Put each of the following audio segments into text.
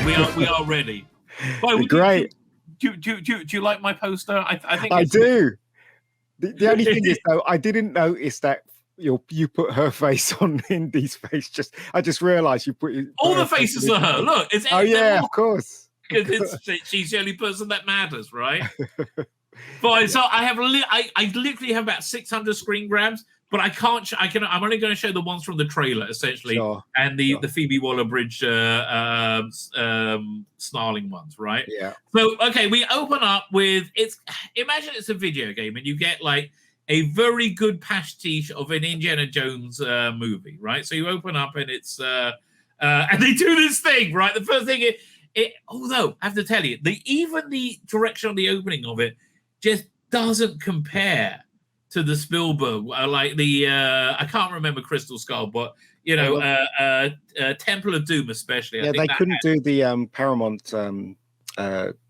we are ready. Great. Do you like my poster? I think I do. The only thing is, though, I didn't notice that you put her face on Indy's face. I just realised you put all the faces are her. Look, it's of course. Because she's the only person that matters, right? But so I literally have about 600 screen grabs, but I'm only going to show the ones from the trailer essentially, and the Phoebe Waller-Bridge snarling ones, right? Yeah. So okay, we open up with imagine it's a video game, and you get like a very good pastiche of an Indiana Jones movie, right? So you open up and it's and they do this thing, right? The first thing although I have to tell you, even the direction of the opening of it just doesn't compare to the Spielberg, like the I can't remember Crystal Skull, but Temple of Doom especially. Yeah, they couldn't do the Paramount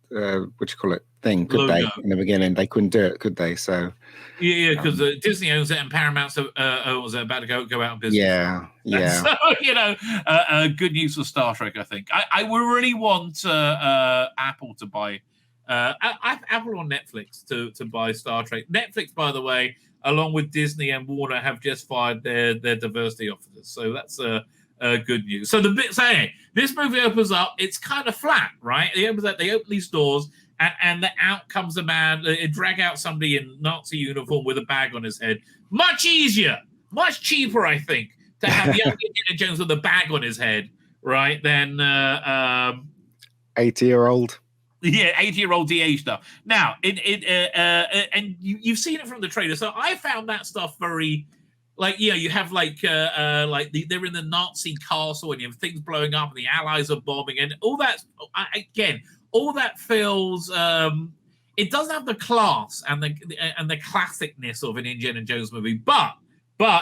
what you call it thing, could they? In the beginning, they couldn't do it, could they? So because Disney owns it and Paramount was about to go out of business. Yeah. So good news for Star Trek, I think. I would really want Apple to buy. Apple or Netflix to buy Star Trek. Netflix, by the way, along with Disney and Warner, have just fired their diversity officers. So that's good news. So anyway, this movie opens up. It's kind of flat, right? They open these doors, and out comes a man. They drag out somebody in Nazi uniform with a bag on his head. Much easier, much cheaper, I think, to have young Indiana Jones with a bag on his head, right? Than 80-year-old. Yeah, 80-year-old DA stuff. Now, and you've seen it from the trailer. So I found that stuff very, you have they're in the Nazi castle and you have things blowing up and the Allies are bombing and all that. All that feels. It doesn't have the class and the classicness of an Indiana Jones movie, but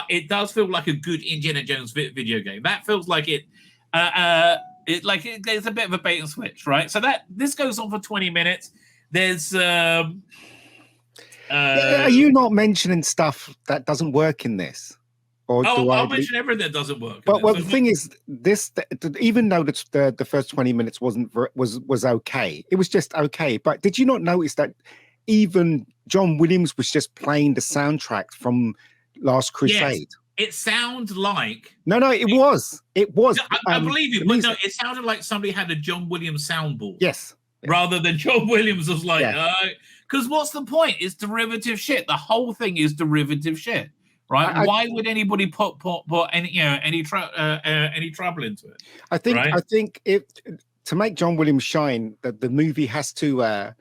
it does feel like a good Indiana Jones video game. That feels like it. There's a bit of a bait and switch, right? So this goes on for 20 minutes. There's are you not mentioning stuff that doesn't work in this? Or I'll mention everything that doesn't work. But the thing is, even though the first 20 minutes was okay, it was just okay. But did you not notice that even John Williams was just playing the soundtrack from Last Crusade? Yes. It sounds like it was. I believe you, but no, it sounded like somebody had a John Williams soundboard. Yes, rather than John Williams was like, because what's the point? It's derivative shit. The whole thing is derivative shit, right? Why would anybody put any trouble into it? I think to make John Williams shine, that the movie has to.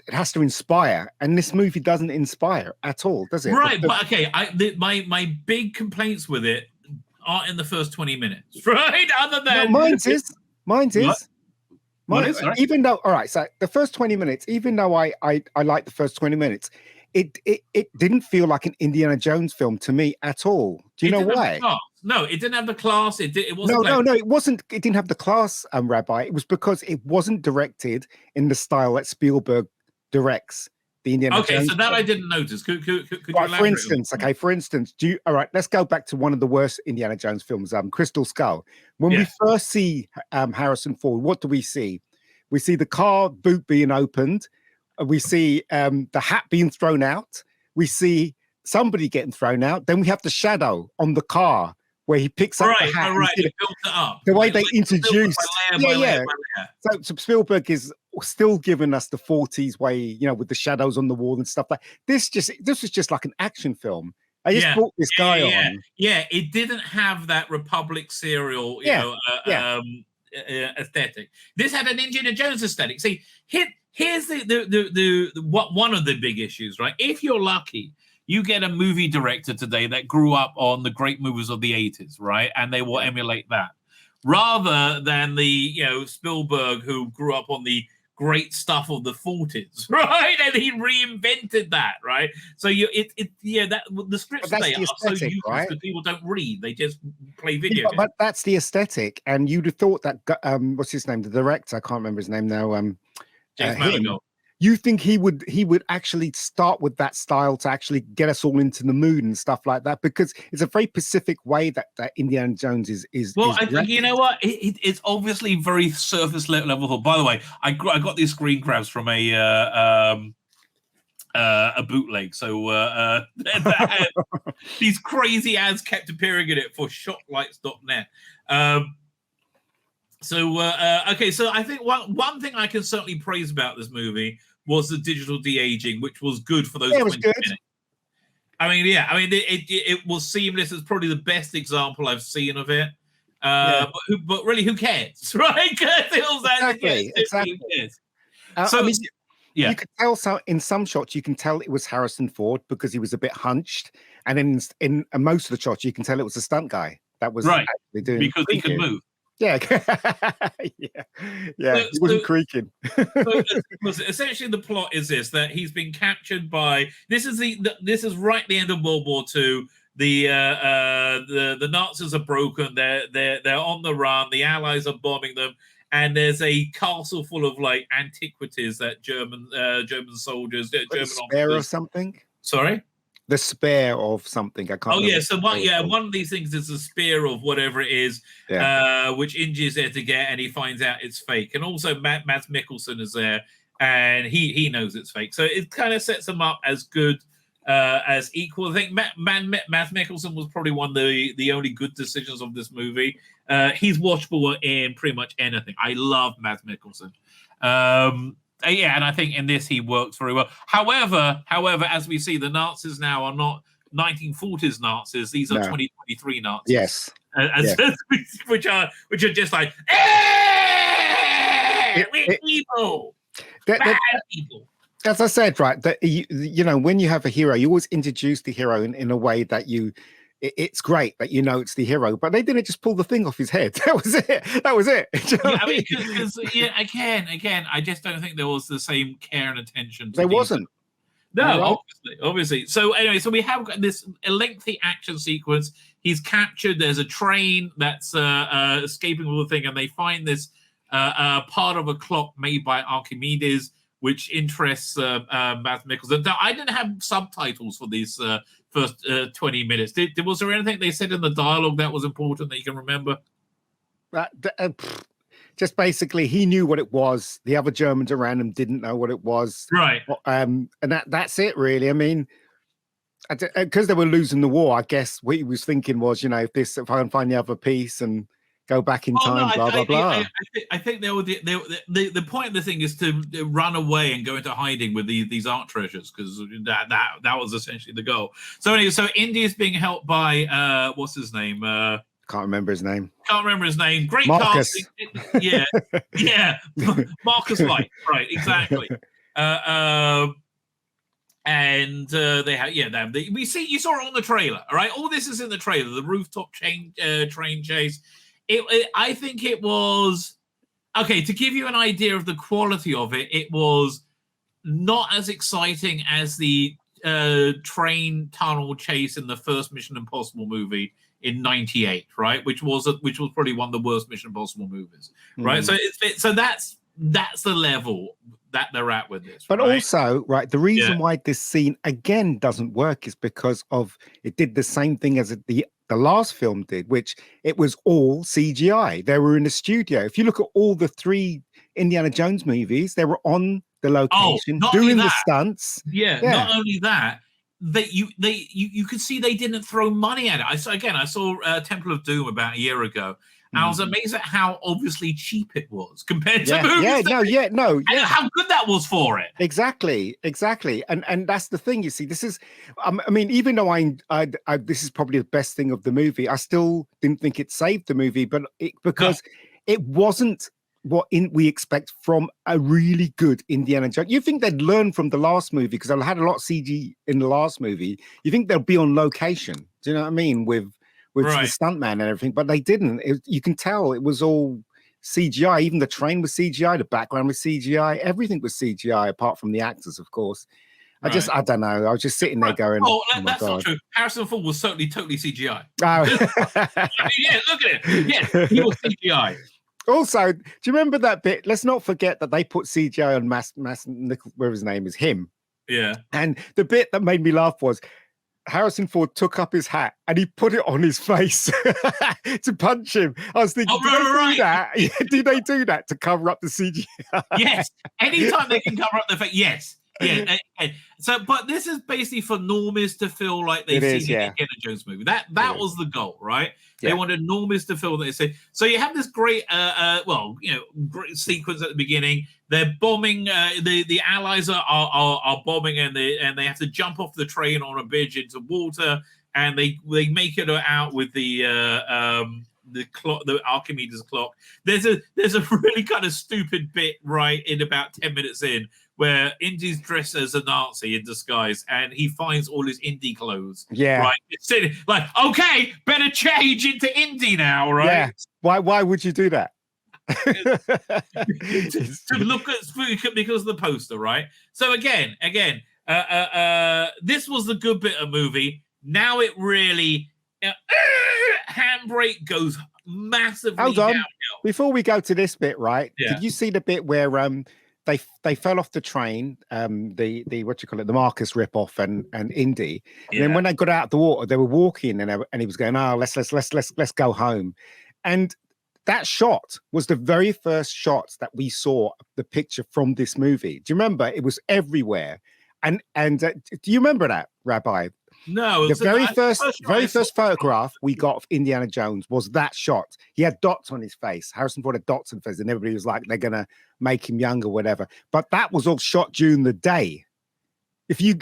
It has to inspire, and this movie doesn't inspire at all, does it? Right, but okay. My big complaints with it are in the first 20 minutes, right? Other than mine's is. What? Even though, all right, so the first 20 minutes, even though I like the first 20 minutes, it didn't feel like an Indiana Jones film to me at all. Do you know why? No, it didn't have the class. It wasn't. No, it wasn't. It didn't have the class, Rabbi. It was because it wasn't directed in the style that Spielberg directs the Indiana Jones. Okay, so that I didn't notice. Could you elaborate? For instance, all right, let's go back to one of the worst Indiana Jones films, Crystal Skull. When we first see Harrison Ford, what do we see? We see the car boot being opened. We see the hat being thrown out. We see somebody getting thrown out. Then we have the shadow on the car where he picks up the hat. Right, he built it up. The way they introduce. Layer. So Spielberg is still giving us the 40s way, with the shadows on the wall and stuff like this. This was just like an action film. I just brought this guy on. Yeah, it didn't have that Republic serial, aesthetic. This had an Indiana Jones aesthetic. See, here's one of the big issues, right? If you're lucky, you get a movie director today that grew up on the great movies of the 80s, right? And they will emulate that. Rather than the, Spielberg who grew up on the great stuff of the 40s, right? And he reinvented that, right? So the scripts today are so useless because people don't read; they just play video games. But that's the aesthetic, and you'd have thought that what's his name, the director? I can't remember his name now. James Mangold. You think he would actually start with that style to actually get us all into the mood and stuff like that? Because it's a very specific way that Indiana Jones is. Well, is I think you know what it's obviously very surface level. By the way, I got these screen grabs from a bootleg. So these crazy ads kept appearing in it for shotlights.net. Okay, so I think one thing I can certainly praise about this movie was the digital de-aging, which was good for those 20 minutes. I mean, it was seamless. It's probably the best example I've seen of it. But really, who cares, right? Exactly. Who cares? So, I mean, you could tell in some shots, you can tell it was Harrison Ford because he was a bit hunched, and then in most of the shots, you can tell it was a stunt guy that was actually doing because he could move. Yeah, he wasn't creaking. Essentially, the plot is this: that he's been captured by. This is right at the end of World War II. The Nazis are broken. They're on the run. The Allies are bombing them, and there's a castle full of like antiquities that German soldiers, German officers, or something. Sorry. The spear of something. I can't. Oh yeah, so one of these things is a spear of whatever it is, which Indy's there to get, and he finds out it's fake. And also Mads Mikkelsen is there, and he knows it's fake. So it kind of sets them up as good as equal. I think Mads Mikkelsen was probably one of the only good decisions of this movie. He's watchable in pretty much anything. I love Mads Mikkelsen. And I think in this he works very well. However, as we see, the Nazis now are not 1940s Nazis; these are 2023 Nazis. Yes, which are just like we're people, bad people. As I said, right, that you know, when you have a hero, you always introduce the hero in a way that it's great that it's the hero, but they didn't just pull the thing off his head. That was it. I mean, because again, I just don't think there was the same care and attention. There wasn't. No, obviously. So anyway, so we have got this lengthy action sequence. He's captured. There's a train that's escaping with the thing, and they find this part of a clock made by Archimedes, which interests Mads Mikkelsen. Now, I didn't have subtitles for these first 20 minutes. Was there anything they said in the dialogue that was important that you can remember? Just basically, he knew what it was. The other Germans around him didn't know what it was. Right. And that's it, really. I mean, because they were losing the war, I guess what he was thinking was, if I can find the other piece and go back in time, blah blah. I think the point of the thing is to run away and go into hiding with these art treasures, because that was essentially the goal. So anyway, so Indy is being helped by what's his name? Can't remember his name. Great Marcus. casting. Yeah. Marcus Light. Right, exactly. And they have we see, you saw it on the trailer. All right, all this is in the trailer. The rooftop train chase. I think it was okay. To give you an idea of the quality of it, it was not as exciting as the train tunnel chase in the first Mission Impossible movie in '98, right? Which was probably one of the worst Mission Impossible movies, right? So that's the level that they're at with this. But also, right, the reason why this scene again doesn't work is because of it did the same thing as the last film did, which it was all CGI. They were in a studio. If you look at all the 3 Indiana Jones movies, they were on the location doing the stunts. Not only that, you could see they didn't throw money at it. I saw Temple of Doom about a year ago. And I was amazed at how obviously cheap it was compared to movies. And how good that was for it. Exactly. And that's the thing. You see, this is, I mean, even though I this is probably the best thing of the movie, I still didn't think it saved the movie, because it wasn't what we expect from a really good Indiana Jones. You think they'd learn from the last movie, because they had a lot of CG in the last movie. You think they'll be on location. Do you know what I mean? With the stuntman and everything, but they didn't. You can tell it was all CGI. Even the train was CGI, the background was CGI, everything was CGI, apart from the actors, of course. I don't know. I was just sitting there going, oh that's not true. Harrison Ford was totally CGI. Oh. Look at it. Yeah, he was CGI. Also, do you remember that bit? Let's not forget that they put CGI on Mass where his name is him. Yeah. And the bit that made me laugh was Harrison Ford took up his hat and he put it on his face to punch him. I was thinking, did they do that? Yeah, did they do that to cover up the CGI? Yes. Anytime they can cover up the face, yes. Yeah. So, but this is basically for normies to feel like they've seen an Indiana Jones movie. That was the goal, right? They wanted normies to feel that they say. So you have this great, great sequence at the beginning. They're bombing. The Allies are bombing, and they have to jump off the train on a bridge into water, and they make it out with the clock, the Archimedes clock. There's a really kind of stupid bit right in about 10 minutes in, where Indy's dressed as a Nazi in disguise, and he finds all his Indy clothes. Yeah, right. It's like, okay, better change into Indy now, right? Yeah. Why would you do that? to look at because of the poster, right? So again, this was the good bit of movie. Now it really handbrake goes massively. Hold on, downhill. Before we go to this bit, right? Yeah. Did you see the bit where they fell off the train, the what you call it, the Marcus ripoff and Indy. And then when they got out of the water, they were walking and he was going, "Oh, let's go home." And that shot was the very first shot that we saw the picture from this movie. Do you remember? It was everywhere. And do you remember that, Rabbi? No, the very first photograph we got of Indiana Jones was that shot. He had dots on his face. Harrison Ford had dots on his face, and everybody was like, they're gonna make him younger, whatever. But that was all shot during the day. If you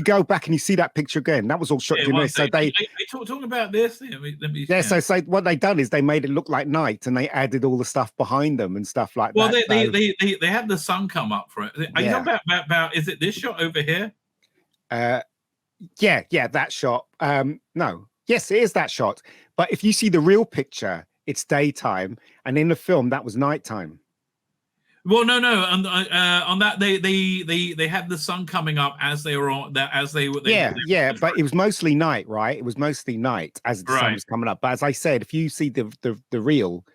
go back and you see that picture again, that was all shot during the day. So they talking about this. Let me, So what they done is they made it look like night, and they added all the stuff behind them and stuff like that. Well, they had the sun come up for it. Are you talking about? Is it this shot over here? Yeah, that shot. No, yes, it is that shot. But if you see the real picture, it's daytime, and in the film, that was nighttime. Well, no. On that, they had the sun coming up as they were on that but it was mostly night, right? It was mostly night as the sun was coming up. But as I said, if you see the real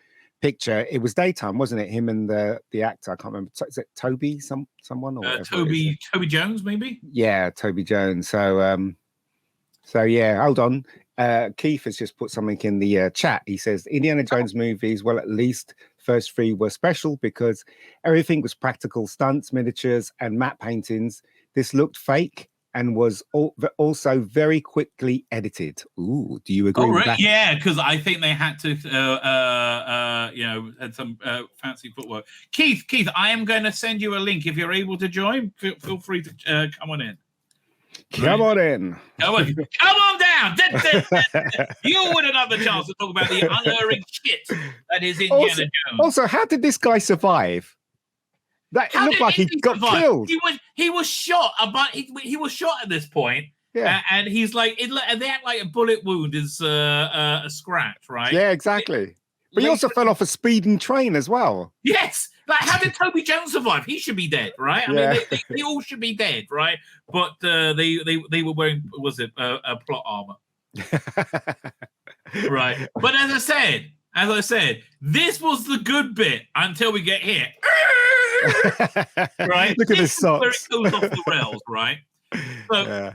picture, it was daytime, wasn't it? Him and the actor, I can't remember. Is it Toby? Someone or Toby Jones, maybe? Yeah, Toby Jones. So yeah, hold on. Keith has just put something in the chat. He says Indiana Jones movies, well, at least first three were special because everything was practical stunts, miniatures, and matte paintings. This looked fake and was also very quickly edited. Ooh, do you agree with that? Yeah, because I think they had to, had some fancy footwork. Keith, I am going to send you a link. If you're able to join, feel free to come on in. Come on in. Come on down. You win another chance to talk about the unerring shit that is Indiana Jones. Also, how did this guy survive? That looked like he got killed. He was shot. He was shot at this point. Yeah, and he's like, they act like a bullet wound is a scratch, right? Yeah, exactly. But he also fell off a speeding train as well. Yes. Like, how did Toby Jones survive? He should be dead, right? I mean, they all should be dead, right? But they were wearing, was it a plot armor? Right. But as I said, this was the good bit until we get here. Right? Look at this socks. Where it goes off the rails, right? So,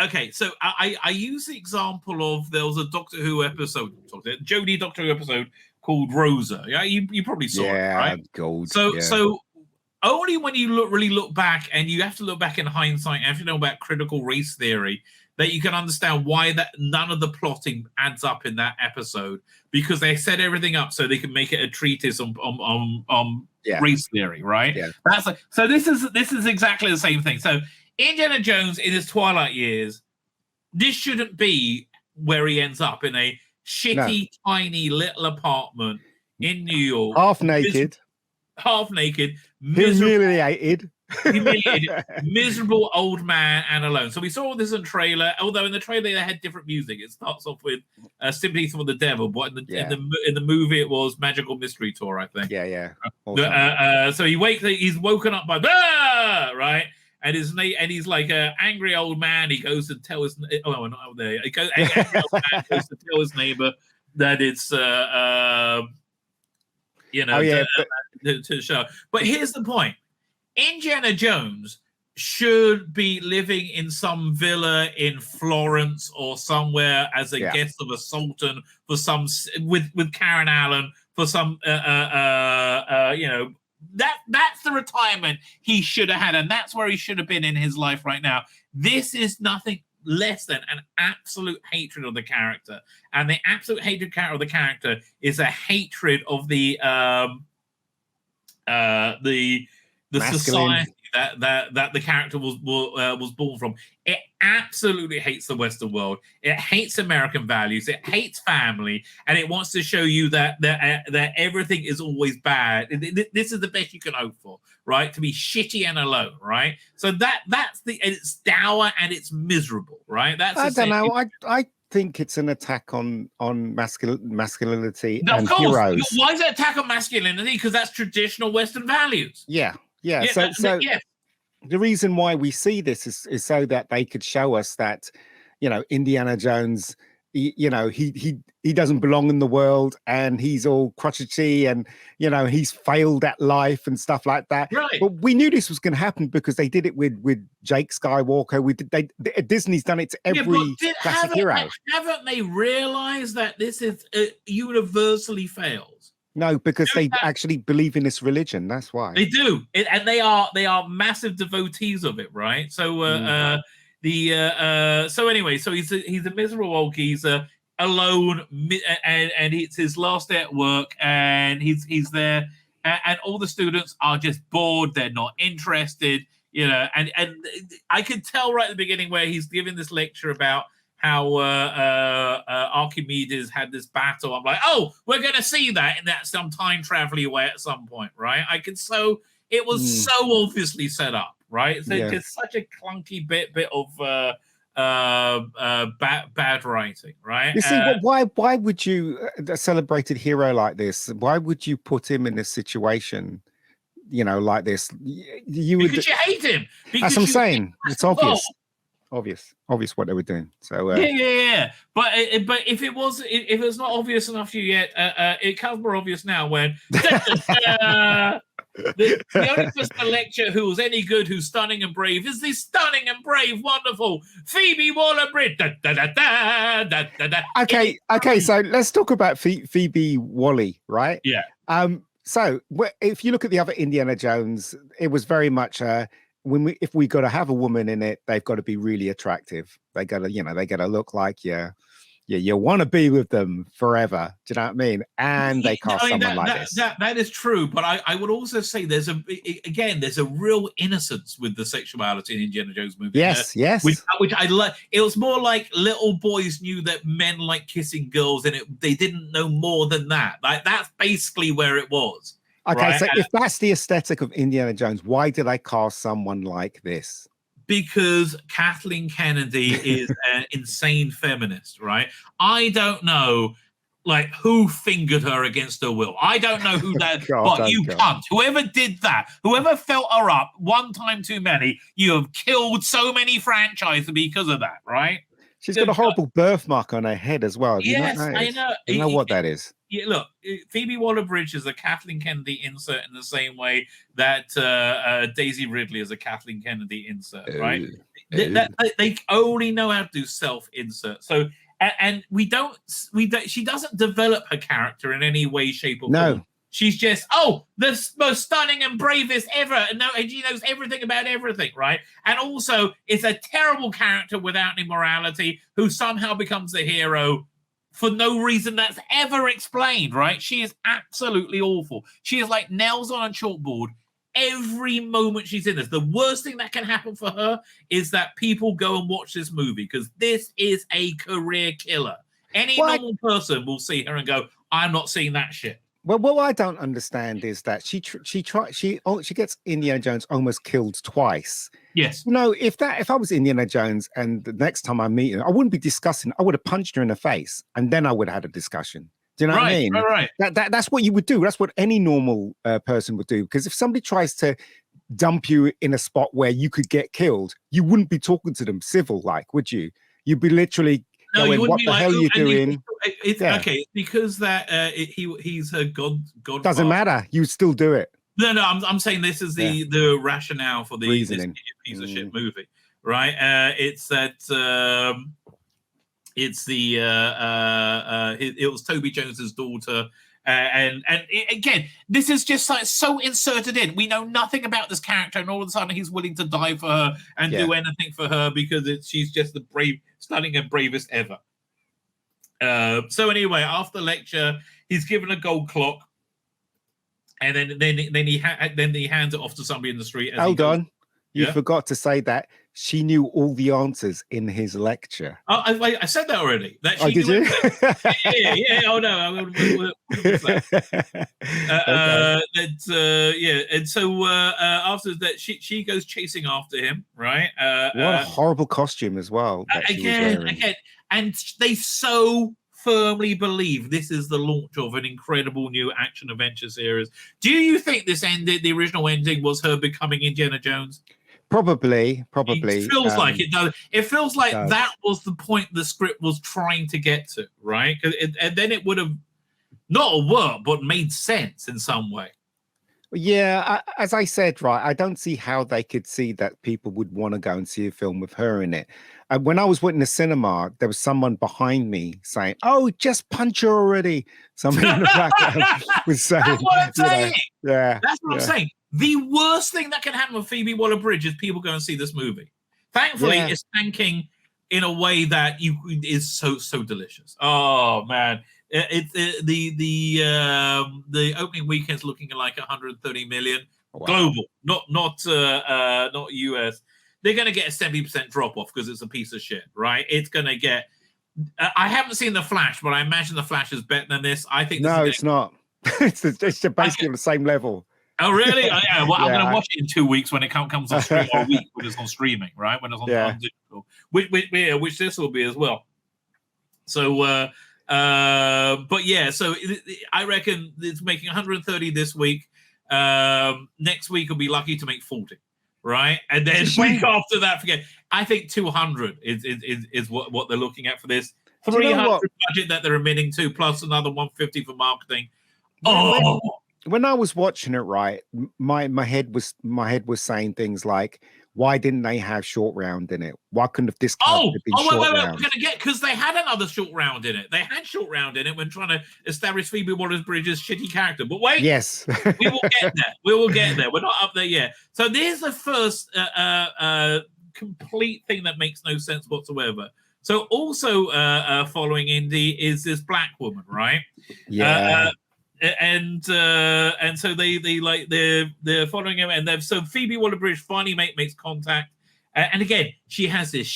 okay, so I use the example of there was a Doctor Who episode, Jodie Doctor Who episode called Rosa. Yeah, you probably saw it, right? Gold. So only when you really look back, and you have to look back in hindsight, and if you know about critical race theory, that you can understand why that none of the plotting adds up in that episode, because they set everything up so they can make it a treatise on race theory, right? Yeah. That's like, so this is exactly the same thing. So Indiana Jones in his twilight years, this shouldn't be where he ends up, in a shitty, tiny little apartment in New York, half naked, humiliated, miserable old man and alone. So we saw this in the trailer, although in the trailer they had different music. It starts off with Sympathy for the Devil, but in the movie it was Magical Mystery Tour, I think. Awesome. So he's woken up by right, and he's like an angry old man. He goes to tell his angry old man goes to tell his neighbor that it's you know, to show. But here's the point: Indiana Jones should be living in some villa in Florence or somewhere as a guest of a sultan for some with Karen Allen for some you know, that's the retirement he should have had, and that's where he should have been in his life right now. This is nothing less than an absolute hatred of the character, and the absolute hatred of the character is a hatred of the society that the character was born from. It absolutely hates the Western world. It hates American values. It hates family, and it wants to show you that everything is always bad. This is the best you can hope for, right? To be shitty and alone, right? So it's dour and it's miserable, right? I don't know. I think it's an attack on masculinity no, and of course. heroes. Why is it an attack on masculinity? Because that's traditional Western values. Yeah. So the reason why we see this is so that they could show us that, you know, Indiana Jones, he doesn't belong in the world, and he's all crotchety, and, you know, he's failed at life and stuff like that. Right. But we knew this was going to happen because they did it with Jake Skywalker. Disney's done it to every classic hero. Haven't they realized that this is universally fails? No, because they actually believe in this religion. That's why they do, and they are massive devotees of it, right? So, so anyway, so he's a miserable old geezer, alone, and it's his last day at work, and he's there, and all the students are just bored. They're not interested, you know, and I could tell right at the beginning where he's giving this lecture about how Archimedes had this battle. I'm like, oh, we're going to see that in that some time traveling way at some point, right? It was so obviously set up, right? So it's such a clunky bit of bad writing, right? You see, why would you, a celebrated hero like this, why would you put him in a situation, you know, like this? Because you hate him. That's what I'm saying. It's obvious. Obvious what they were doing. So yeah. But if it's not obvious enough to you yet, it becomes more obvious now when the only person lecture who was any good, who's stunning and brave, is this stunning and brave, wonderful Phoebe Waller-Bridge. Okay. So let's talk about Phoebe Wally, right? Yeah. So if you look at the other Indiana Jones, it was very much if we got to have a woman in it, they've got to be really attractive. They got to look like you want to be with them forever. Do you know what I mean? And they cast someone like this. That is true, but I would also say there's a real innocence with the sexuality in Indiana Jones movie. Yes. Which I like. It was more like little boys knew that men like kissing girls, and they didn't know more than that. Like that's basically where it was. Okay, right? So if that's the aesthetic of Indiana Jones, why did I cast someone like this? Because Kathleen Kennedy is an insane feminist, right? I don't know, like, who fingered her against her will. I don't know who that, but you cunt. Whoever did that, whoever felt her up one time too many, you have killed so many franchises because of that, right? She's got a horrible birthmark on her head as well. Yes, I know. You know what that is? Yeah, look, Phoebe Waller-Bridge is a Kathleen Kennedy insert in the same way that Daisy Ridley is a Kathleen Kennedy insert, right? They only know how to do self-insert. So, and she doesn't develop her character in any way, shape, or form. She's just, the most stunning and bravest ever. And she knows everything about everything, right? And also, it's a terrible character without any morality who somehow becomes the hero for no reason that's ever explained, right? She is absolutely awful. She is like nails on a chalkboard every moment she's in this. The worst thing that can happen for her is that people go and watch this movie, because this is a career killer. Any normal person will see her and go, I'm not seeing that shit. Well, what I don't understand is that she gets Indiana Jones almost killed twice. Yes. You know, if I was Indiana Jones and the next time I meet her, I wouldn't be discussing. I would have punched her in the face, and then I would have had a discussion. Do you know what I mean? Right. That's what you would do. That's what any normal person would do. Because if somebody tries to dump you in a spot where you could get killed, you wouldn't be talking to them civil, like, would you? You'd be literally No, you going, wouldn't what be the like, hell "Oh," you and doing? it's Yeah. okay. It's because that he's her godfather. Doesn't matter. You still do it. No. I'm saying this is the rationale for this Reasoning. piece of shit movie, right? It's that it's the it was Toby Jones's daughter. Again, this is just like so inserted in. We know nothing about this character, and all of a sudden he's willing to die for her and do anything for her because she's just the brave, stunning and bravest ever. So anyway, after lecture, he's given a gold clock, and then he hands it off to somebody in the street. As Hold on, you Yeah? forgot to say that she knew all the answers in his lecture. Oh, I said that already. That she did knew you? everything. Yeah. Oh no, and so after that, she goes chasing after him, right? What a horrible costume as well. That she was wearing. And they so firmly believe this is the launch of an incredible new action adventure series. Do you think this ended? The original ending was her becoming Indiana Jones. Probably. It feels like it does. It feels like that was the point the script was trying to get to, right? And then it would have not worked, but made sense in some way. Yeah, as I said, right, I don't see how they could see that people would want to go and see a film with her in it. When I was in the cinema, there was someone behind me saying, "Oh, just punch her already." Somebody in the background was saying, "That's what I'm saying." Yeah, that's what I'm saying. The worst thing that can happen with Phoebe Waller-Bridge is people go and see this movie. Thankfully, it's tanking in a way that is so delicious. Oh man. The opening weekend's looking like 130 million global, not US. They're going to get a 70% drop off because it's a piece of shit, right? It's going to get. I haven't seen The Flash, but I imagine The Flash is better than this. I think. No, it's not. It's basically on the same level. Oh really? Oh, yeah. Well, I'm going to watch it in 2 weeks when it comes on stream, or a week when it's on streaming, right? When it's on digital, which this will be as well. So. But yeah, so I reckon it's making 130 this week. Next week will be lucky to make 40, right? And then week after that, forget. I think 200 is what they're looking at for this. 300 budget that they're admitting to, plus another 150 for marketing. When I was watching it, right, my head was saying things like, why didn't they have short round in it? Why couldn't have this character been short round? We're going to get, because they had another short round in it. They had short round in it when trying to establish Phoebe Waller-Bridge's shitty character. But wait, yes, we will get there. We will get there. We're not up there yet. So there's the first complete thing that makes no sense whatsoever. So also following Indy is this black woman, right? Yeah. And so they're following him, and so Phoebe Waller-Bridge finally makes contact, and again she has this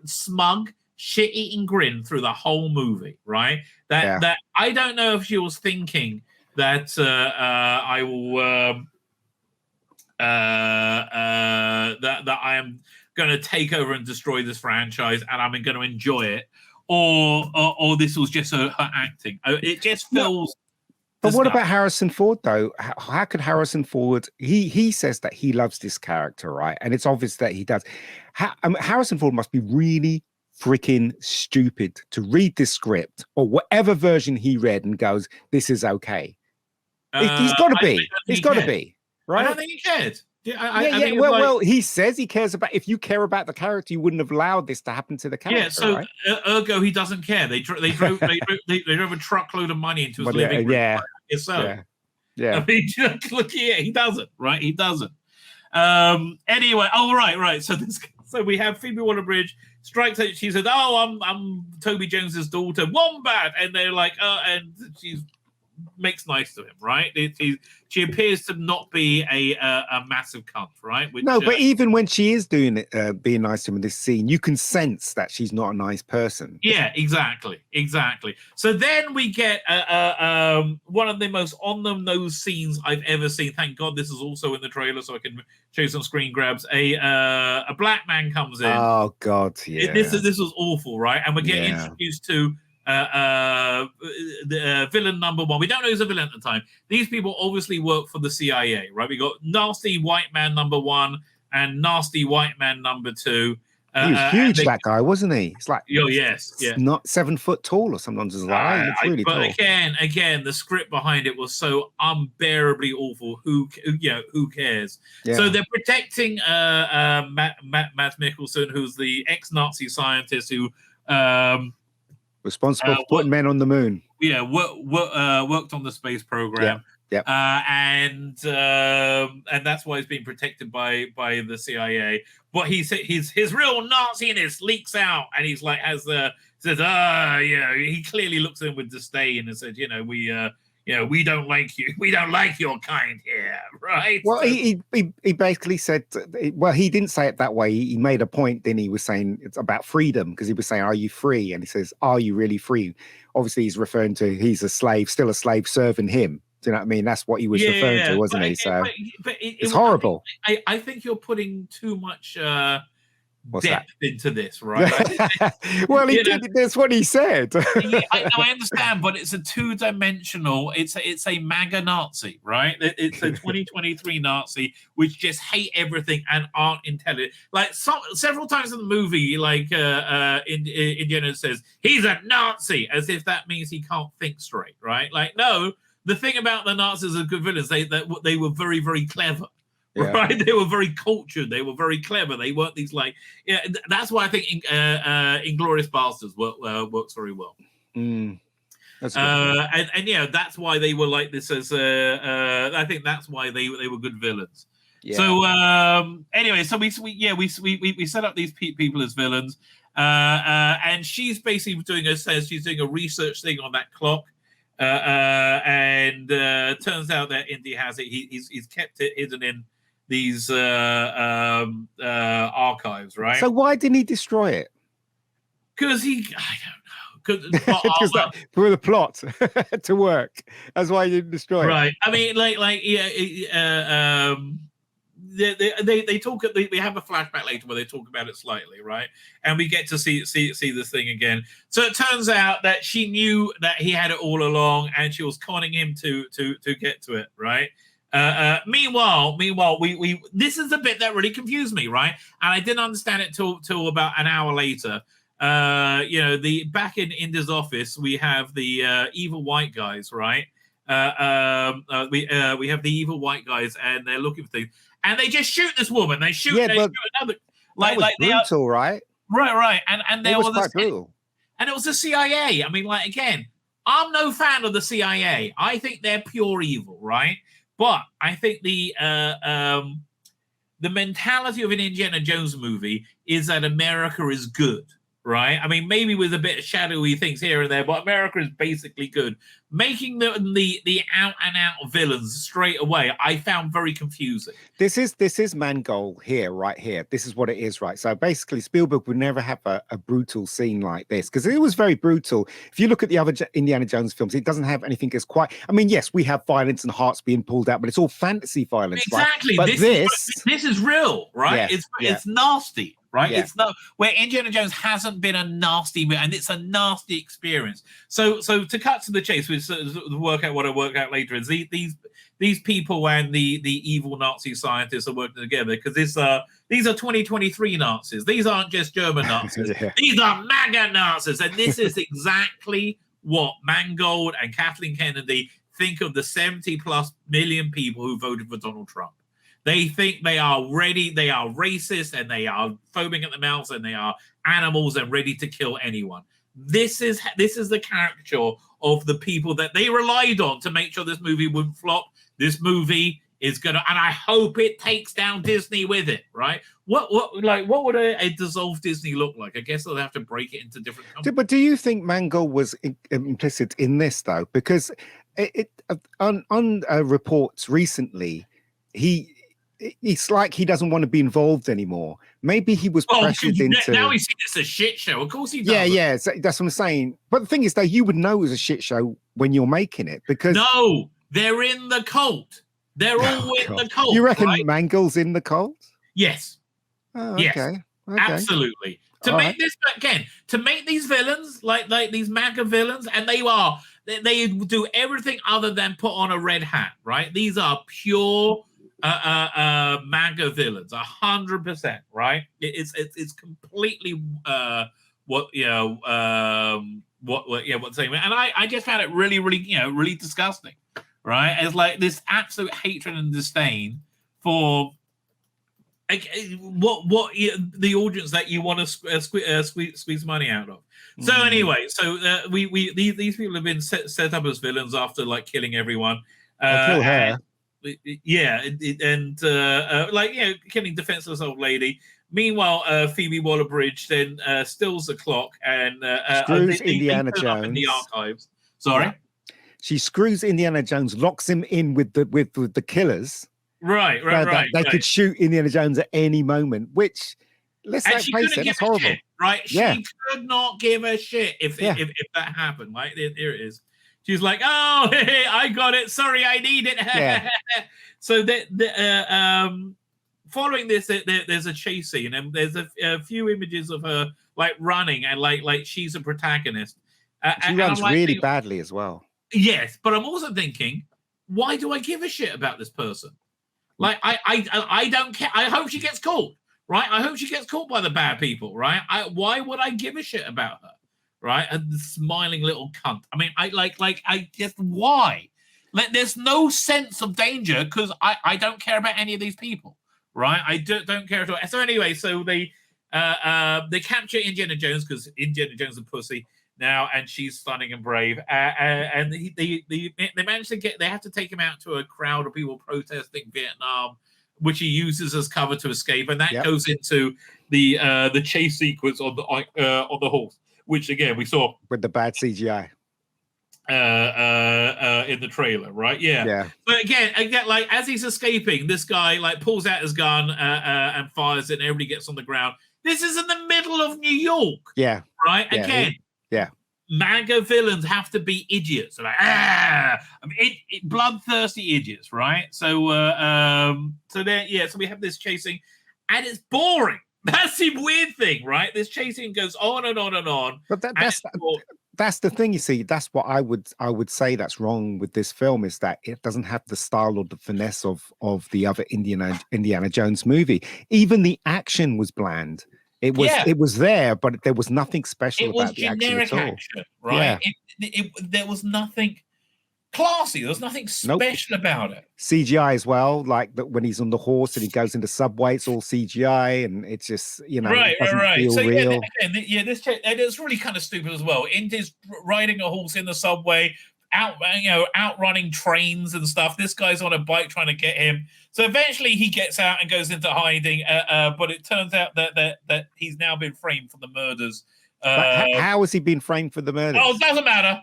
smug shit-eating grin through the whole movie, right? That I don't know if she was thinking that I will that I am going to take over and destroy this franchise, and I'm going to enjoy it, or this was just her acting. It just feels. But what about Harrison Ford, though? How could Harrison Ford? He says that he loves this character, right? And it's obvious that he does. Harrison Ford must be really freaking stupid to read this script or whatever version he read and goes, "This is okay." He's got to be. He's got to be, right? I don't think he cared. Well, he says he cares about. If you care about the character, you wouldn't have allowed this to happen to the character. Yeah, so right? Ergo, he doesn't care. They drove a truckload of money into his living room. Yeah, yeah. I mean, look here, he doesn't. Right, he doesn't. Anyway, right. So we have Phoebe Waller-Bridge strikes out. She said, "Oh, I'm Toby Jones's daughter, Wombat," and they're like, and she's makes nice to him, right? She appears to not be a massive cunt, right? Which, but even when she is doing it, being nice to him in this scene, you can sense that she's not a nice person. Yeah, exactly. So then we get one of the most on-the-nose scenes I've ever seen. Thank God this is also in the trailer, so I can show some screen grabs. A black man comes in. Oh God, yeah. This was awful, right? And we're getting introduced to the villain number one. We don't know who's a villain at the time. These people obviously work for the CIA, right? We got nasty white man number one and nasty white man number two. He was huge, that guy, wasn't he? It's like, oh yes, yeah, not 7 foot tall or something. Like, he looks really but tall. again, the script behind it was so unbearably awful. Who cares? Yeah. So they're protecting Matt Mikkelsen, who's the ex-Nazi scientist who responsible for putting men on the moon. Yeah, worked on the space program. Yeah. And that's why he's being protected by the CIA. But his real Nazi-ness leaks out, and he's like, he clearly looks at him with disdain and said, we don't like you. We don't like your kind here, right? Well, he basically said, well, he didn't say it that way. He made a point, then he was saying it's about freedom, because he was saying, are you free? And he says, are you really free? Obviously, he's referring to he's a slave, still a slave serving him. Do you know what I mean? That's what he was referring to, wasn't he? So it's horrible. I think you're putting too much depth into this, right? Well, that's what he said. I understand, but it's a two-dimensional. It's a MAGA Nazi, right? It's a 2023 Nazi which just hate everything and aren't intelligent. Like several times in the movie, like Indiana says he's a Nazi, as if that means he can't think straight, right? Like, no. The thing about the Nazis as good villains, they were very, very clever, right? They were very cultured. They were very clever. They weren't these that's why I think Inglourious Basterds works very well. That's that's why they were like this. As I think that's why they were good villains. Yeah. So anyway, so we set up these people as villains, and she's basically doing a research thing on that clock. And turns out that Indy has it. He's kept it hidden in these archives, right? So why didn't he destroy it? Because I don't know. Because for the plot to work. That's why he didn't destroy it. Right. I mean, they talk. They have a flashback later where they talk about it slightly, right? And we get to see this thing again. So it turns out that she knew that he had it all along, and she was conning him to get to it, right? Meanwhile, we this is the bit that really confused me, right? And I didn't understand it till about an hour later. Back in Inda's office, we have the evil white guys, right? We have the evil white guys, and they're looking for things. And they just shoot this woman. They shoot another. Like brutal, right? Right. And there was quite brutal. And it was the CIA. I mean, like, again, I'm no fan of the CIA. I think they're pure evil, right? But I think the mentality of an Indiana Jones movie is that America is good, right? I mean, maybe with a bit of shadowy things here and there, but America is basically good. Making the out and out villains straight away, I found very confusing. This is Mangold here, right here. This is what it is, right? So basically, Spielberg would never have a brutal scene like this, because it was very brutal. If you look at the other Indiana Jones films, it doesn't have anything as quite. I mean, yes, we have violence and hearts being pulled out, but it's all fantasy violence, exactly. Right? But this is real, right? It's nasty. Right, it's not where Indiana Jones hasn't been a nasty, and it's a nasty experience. So to cut to the chase, we work out what I work out later is these people and the evil Nazi scientists are working together, because these are 2023 Nazis. These aren't just German Nazis. These are MAGA Nazis, and this is exactly what Mangold and Kathleen Kennedy think of the 70+ million people who voted for Donald Trump. They think they are ready, they are racist, and they are foaming at the mouth, and they are animals and ready to kill anyone. This is the caricature of the people that they relied on to make sure this movie wouldn't flop. This movie is gonna, and I hope it takes down Disney with it, right? What would a dissolved Disney look like? I guess they'll have to break it into different companies. But do you think Mangold was implicit in this, though? Because on reports recently, it's like he doesn't want to be involved anymore. Maybe he was pressured into. Now he's seen it's a shit show. Of course he does. Yeah. So that's what I'm saying. But the thing is, though, you would know it was a shit show when you're making it, because no, they're in the cult. They're all in the cult. You reckon right? Mangold's in the cult? Yes. Oh, okay. Yes. Okay. Absolutely. To make this again, to make these villains like these MAGA villains, and they do everything other than put on a red hat, right? These are pure MAGA villains, 100%, right? It's completely what what's saying, and I just found it really really disgusting, right? It's like this absolute hatred and disdain for what the audience that you want to squeeze money out of. So anyway, so these people have been set up as villains after like killing everyone. Kill her. And killing defenseless old lady. Meanwhile, Phoebe Waller-Bridge then steals the clock and screws Indiana Jones up in the archives. Sorry, yeah. She screws Indiana Jones, locks him in with the killers. Right. They could shoot Indiana Jones at any moment, which let's face it, it's horrible. Shit, right? She could not give a shit if that happened. Right? There it is. She's like, "Oh, hey, I got it. Sorry, I need it." Yeah. So following this, there's a chase scene, and there's a few images of her like running, and like she's a protagonist. She runs really badly as well. Yes, but I'm also thinking, why do I give a shit about this person? Like, I don't care. I hope she gets caught, right? I hope she gets caught by the bad people, right? Why would I give a shit about her, right? And the smiling little cunt. I mean, I just, why? Like, there's no sense of danger because I don't care about any of these people, right? I don't care at all. So anyway, so they capture Indiana Jones because Indiana Jones is a pussy now, and she's stunning and brave, and they manage to they have to take him out to a crowd of people protesting Vietnam, which he uses as cover to escape, and that goes into the chase sequence on the horse, which again we saw with the bad CGI in the trailer, right? Yeah. But again, like as he's escaping, this guy like pulls out his gun and fires it, and everybody gets on the ground. This is in the middle of New York. Yeah. Right. Again. Yeah. MAGA villains have to be idiots. Like, bloodthirsty idiots, right? So so we have this chasing, and it's boring. That's the weird thing, right? This chasing goes on and on and on. But that's the thing, you see. That's what I would say that's wrong with this film, is that it doesn't have the style or the finesse of the other Indiana Jones movie. Even the action was bland. It was there, but there was nothing special about the action at all. Action, right? Yeah. There was nothing classy. There was nothing special about it. CGI as well, like when he's on the horse and he goes into subway, it's all CGI, and it's just right. Feel so real. And it's really kind of stupid as well. Indy's riding a horse in the subway, outrunning trains and stuff. This guy's on a bike trying to get him. So eventually he gets out and goes into hiding. But it turns out that he's now been framed for the murders. How has he been framed for the murders? Oh, doesn't matter.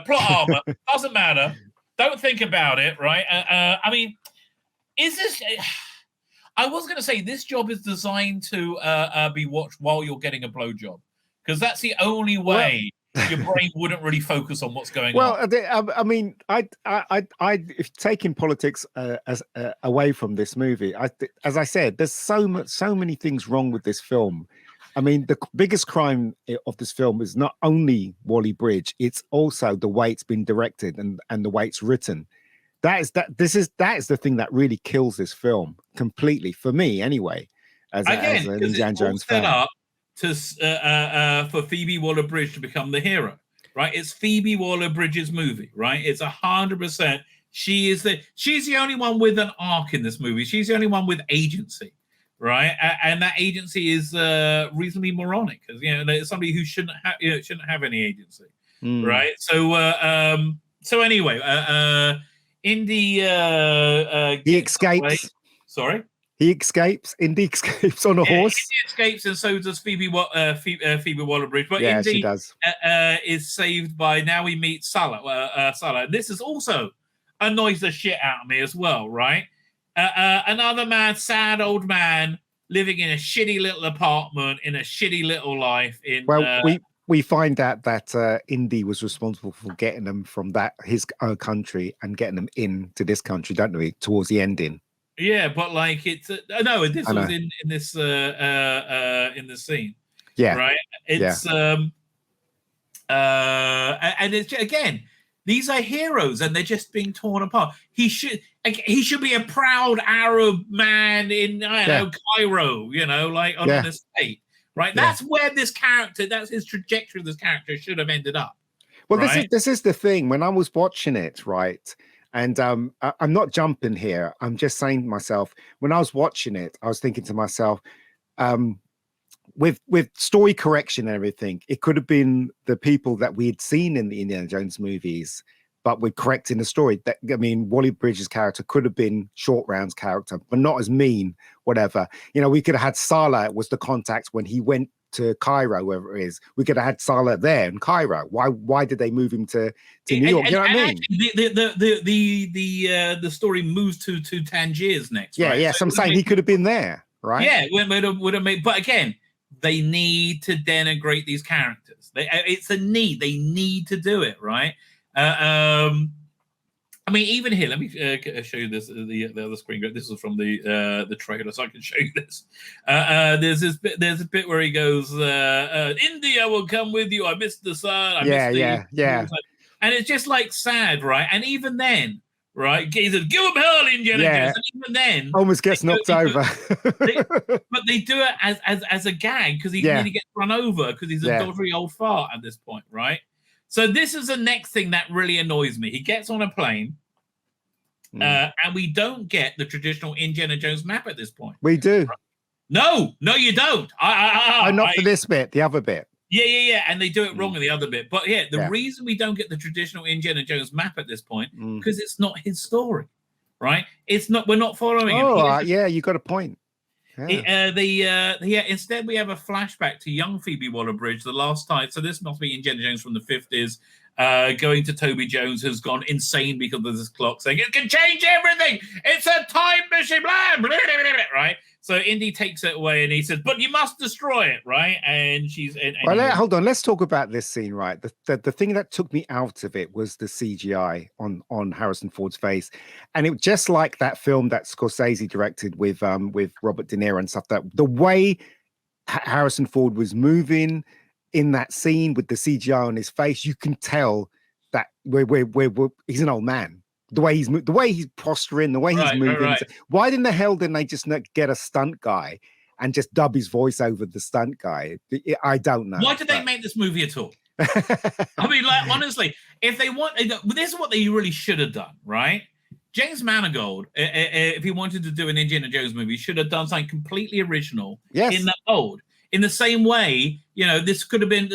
Plot armor. Doesn't matter. Don't think about it, right? I mean, is this? I was going to say this job is designed to be watched while you're getting a blowjob, because that's the only way. Your brain wouldn't really focus on what's going on. Well, I mean, if taking politics away from this movie, as I said, there's so many things wrong with this film. I mean, the biggest crime of this film is not only Wally Bridge; it's also the way it's been directed and the way it's written. That is the thing that really kills this film completely, for me, anyway. As an Indiana Jones fan. For Phoebe Waller-Bridge to become the hero, right? It's Phoebe Waller-Bridge's movie, right? It's 100%. She's the only one with an arc in this movie. She's the only one with agency, right? And that agency is reasonably moronic, because there's somebody who shouldn't have any agency, right? So anyway, Indy he escapes. Away. Sorry. He escapes. Indy escapes on a horse. Indy escapes, and so does Phoebe Waller-Bridge. But yeah, Indy she does. Is saved by, now we meet Salah. This is also annoys the shit out of me as well, right? Another man, sad old man, living in a shitty little apartment in a shitty little life. We find out that Indy was responsible for getting them from his country and getting them into this country, don't we? Towards the ending. Yeah, but like it's no, this was in this scene. Yeah, right. It's and it's again, These are heroes, and they're just being torn apart. He should be a proud Arab man in Cairo, like on an estate, right? That's where this character, that's his trajectory of this character should have ended up. Well, right? this is the thing. When I was watching it, right, and I'm not jumping here. I'm just saying to myself, when I was watching it, I was thinking to myself, with story correction and everything, it could have been the people that we had seen in the Indiana Jones movies, but we're correcting the story. That, I mean, Wally Bridges' character could have been Short Round's character, but not as mean, whatever. We could have had Sallah was the contact when he went to Cairo, wherever it is. We could have had Sallah there in Cairo. Why did they move him to New York? You know what I mean? Actually, the story moves to Tangiers next. Yeah, right? yeah. So I'm saying he could have been there, right? Yeah, would have made. But again, they need to denigrate these characters. It's a need. They need to do it, right? I mean, even here, let me show you this. The other screen. This is from the trailer, so I can show you this. There's this bit. There's a bit where he goes, "India will come with you. I missed the sun." Yeah. And it's just like sad, right? And even then, right? He says, "Give them hell, Indiana Jones." And even then, almost gets knocked over. But they do it as a gag because he nearly gets run over because he's a doddery old fart at this point, right? So this is the next thing that really annoys me. He gets on a plane, and we don't get the traditional Indiana Jones map at this point. We do. No, you don't. Not for this bit, the other bit. Yeah. And they do it wrong in the other bit. But the reason we don't get the traditional Indiana Jones map at this point, because it's not his story, right? It's not. We're not following him. You got a point. Instead we have a flashback to young Phoebe Waller-Bridge the last time. So this must be Indiana Jones from the 50s, going to Toby Jones, who's gone insane because of this clock, saying it can change everything. It's a time machine, blah, blah, blah, blah, right? So Indy takes it away and he says, "But you must destroy it," right? And she's hold on. Let's talk about this scene, right? The thing that took me out of it was the CGI on Harrison Ford's face, and it just like that film that Scorsese directed with Robert De Niro and stuff. That the way Harrison Ford was moving in that scene with the CGI on his face, you can tell that he's an old man. The way he's posturing, the way he's moving. Right. Why didn't they just get a stunt guy and just dub his voice over the stunt guy? I don't know. Why did they make this movie at all? I mean, like, honestly, if they want, this is what they really should have done, right? James Mangold, if he wanted to do an Indiana Jones movie, should have done something completely original in the old. In the same way, this could have been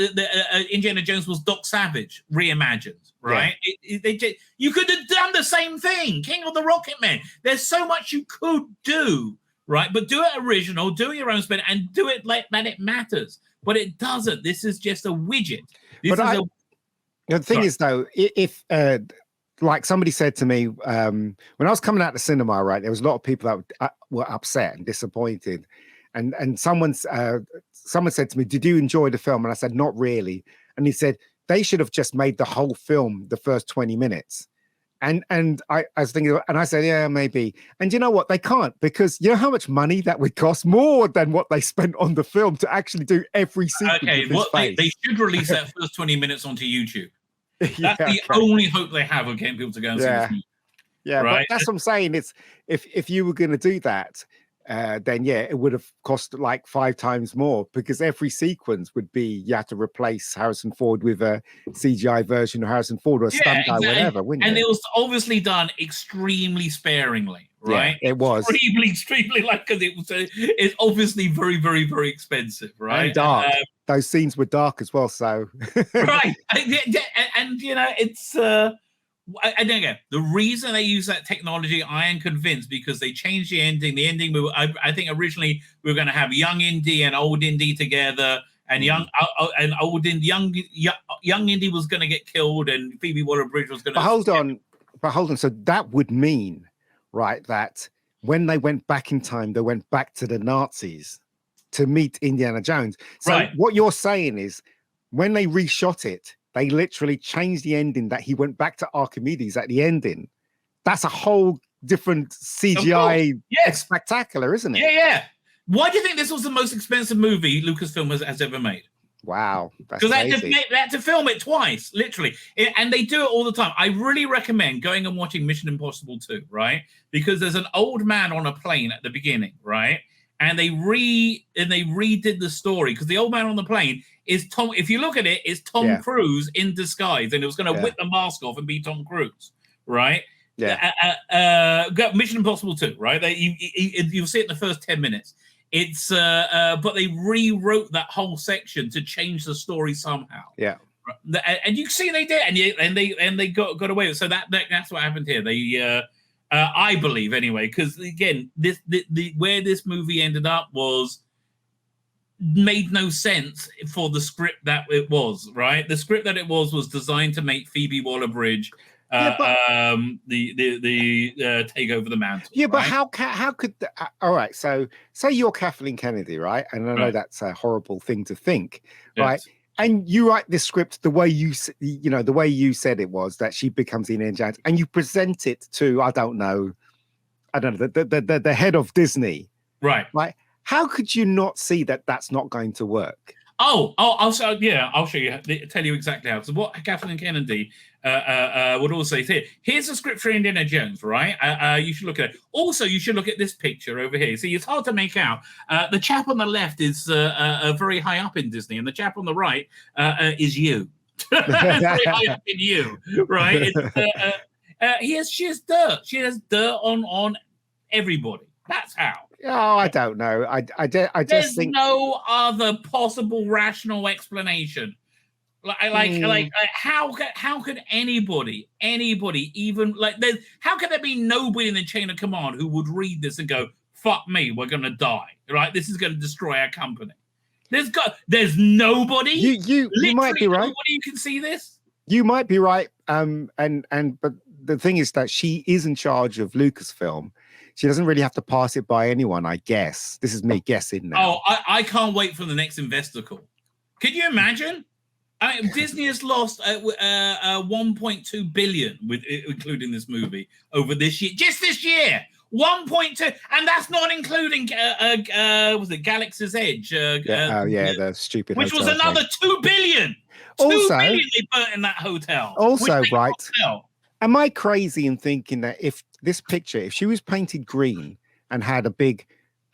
Indiana Jones was Doc Savage reimagined, right? Yeah. You could have done the same thing, King of the Rocket Men. There's so much you could do, right? But do it original, do your own spin, and do it like that it matters. But it doesn't. This is just a widget. The thing is, though, if like somebody said to me when I was coming out of the cinema, right, there was a lot of people that were upset and disappointed. And someone said to me, "Did you enjoy the film?" And I said, "Not really." And he said, "They should have just made the whole film the first 20 minutes." And I was thinking, and I said, "Yeah, maybe." And you know what? They can't, because you know how much money that would cost, more than what they spent on the film to actually do every sequence. Okay, they should release that first 20 minutes onto YouTube. That's the only hope they have of getting people to go and see this movie. Yeah, right? But that's what I'm saying. It's if you were going to do that, then it would have cost like 5 times more, because every sequence would be you have to replace Harrison Ford with a CGI version of Harrison Ford or a stunt guy, whatever, wouldn't it was obviously done extremely sparingly, right? Yeah, it was extremely like, because it's obviously very, very, very expensive, right? And dark. Those scenes were dark as well, so right. And it's and again, the reason they use that technology, I am convinced, because they changed the ending. The ending, I think originally we were going to have young Indy and old Indy together, and young Indy was going to get killed, and Phoebe Waller-Bridge was going to. But hold on. So that would mean, right, that when they went back in time, they went back to the Nazis to meet Indiana Jones. So what you're saying is, when they reshot it, they literally changed the ending, that he went back to Archimedes at the ending. That's a whole different CGI spectacular, isn't it? Yeah. Why do you think this was the most expensive movie Lucasfilm has ever made? Wow, that's Because crazy. they had to film it twice, literally. And they do it all the time. I really recommend going and watching Mission Impossible 2, right? Because there's an old man on a plane at the beginning, right? And they redid the story because the old man on the plane is Tom. If you look at it, it's Tom Cruise in disguise, and it was going to whip the mask off and be Tom Cruise, right? Yeah. Mission Impossible 2, right? You'll see it in the first 10 minutes. It's but they rewrote that whole section to change the story somehow. Yeah. And you see they did, and they got away with it. So that's what happened here. They I believe anyway, because again, the where this movie ended up made no sense for the script that it was, right? The script that it was designed to make Phoebe Waller-Bridge take over the mantle. Yeah, but right? how could all right? So say you're Kathleen Kennedy, right? And I know that's a horrible thing to think, right? And you write this script the way the way you said it was, that she becomes Indiana Jones, and you present it to I don't know the head of Disney, right? How could you not see that that's not going to work? I'll show you. Tell you exactly how. So what Kathleen Kennedy would also say. Here's a script for Indiana Jones, right? You should look at it. Also, you should look at this picture over here. See, it's hard to make out. The chap on the left is very high up in Disney, and the chap on the right is you. Very high up in you, right? She has dirt. She has dirt on everybody. That's how. Oh, I don't know. I just think no other possible rational explanation. How could anybody even how could there be nobody in the chain of command who would read this and go, "Fuck me, we're gonna die." Right? This is gonna destroy our company. There's nobody. You might be right. Nobody who can see this. You might be right. But the thing is that she is in charge of Lucasfilm. She doesn't really have to pass it by anyone, I guess. This is me guessing now. Oh, I can't wait for the next investor call. Can you imagine? I mean, Disney has lost 1.2 billion with including this movie over this year. Just this year, 1.2, and that's not including was it Galaxy's Edge? The stupid, which was another 2 billion. Also, 2 billion they burnt in that hotel. Also, right? Am I crazy in thinking that if this picture, if she was painted green and had a big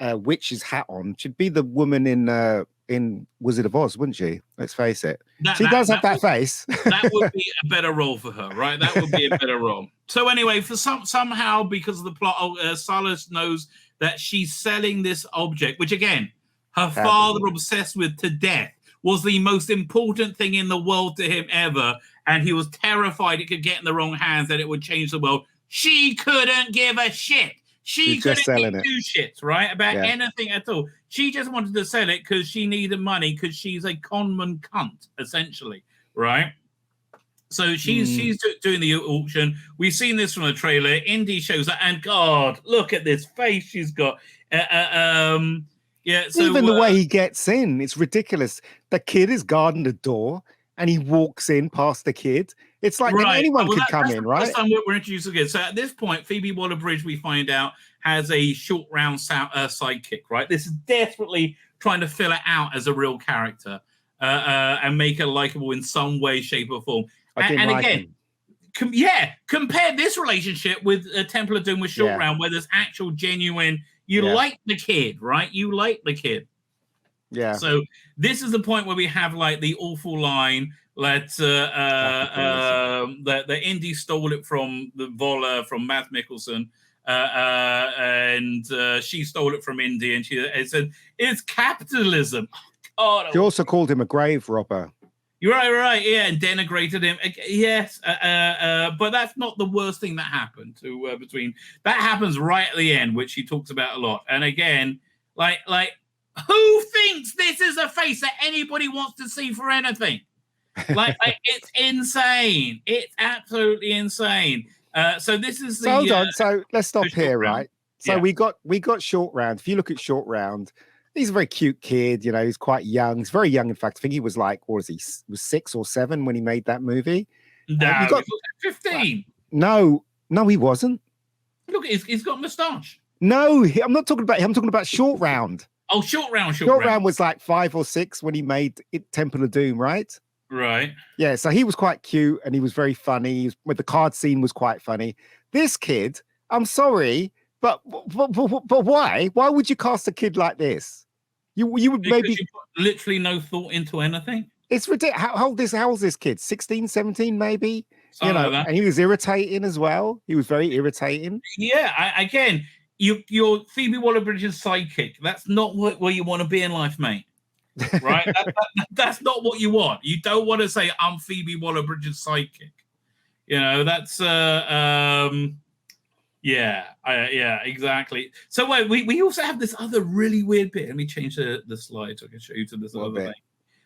witch's hat on, she'd be the woman in Wizard of Oz, wouldn't she? Let's face it. She does have that face. That would be a better role for her, right? That would be a better role. So anyway, for somehow, because of the plot, Silas knows that she's selling this object, which again, her father obsessed with to death, was the most important thing in the world to him ever. And he was terrified it could get in the wrong hands, that it would change the world. She couldn't give a shit. She couldn't give two shits, right? About anything at all. She just wanted to sell it because she needed money, because she's a conman cunt, essentially, right? So she's doing the auction. We've seen this from the trailer. Indy shows up, and God, look at this face she's got. So even the way he gets in, it's ridiculous. The kid is guarding the door, and he walks in past the kid. It's like anyone could come in, right? That's the first time we're introduced again. So at this point, Phoebe Waller-Bridge, we find out, has a short round sidekick, right? This is desperately trying to fill it out as a real character and make her likable in some way, shape, or form. Compare this relationship with Temple of Doom with Short Round, where there's actual genuine. You like the kid, right? You like the kid. Yeah. So this is the point where we have like the awful line that the Indy stole it from the Voller, from Mads Mikkelsen, and she stole it from Indy, and she said it's capitalism. Oh, she also called him a grave robber. You're right, yeah, and denigrated him. Yes, but that's not the worst thing that happened to between. That happens right at the end, which he talks about a lot. And again, like who thinks this is a face that anybody wants to see for anything? Like it's insane. It's absolutely insane. So this is the. Hold on. So let's stop here, right? So we got Short Round. If you look at Short Round, he's a very cute kid. You know, he's quite young. He's very young. In fact, I think he was like, what was he? Was 6 or 7 when he made that movie? No, he was 15. No, he wasn't. Look, he's got a moustache. No, I'm not talking about him. I'm talking about Short Round. Oh, Short Round. Short Round was like 5 or 6 when he made it Temple of Doom, right? Right. Yeah, so he was quite cute and he was very funny. With the card scene was quite funny. This kid, I'm sorry, but why? Why would you cast a kid like this? You would because maybe you put literally no thought into anything. it's ridiculous. How old is this kid? 16, 17 maybe? Something like that. And he was irritating as well. He was very irritating. Yeah, again, you're Phoebe Waller-Bridge's sidekick. That's not where you want to be in life, mate. Right? That's not what you want. You don't want to say, I'm Phoebe Waller-Bridge's sidekick. That's yeah, exactly. So wait, we also have this other really weird bit. Let me change the slide so I can show you to this other thing.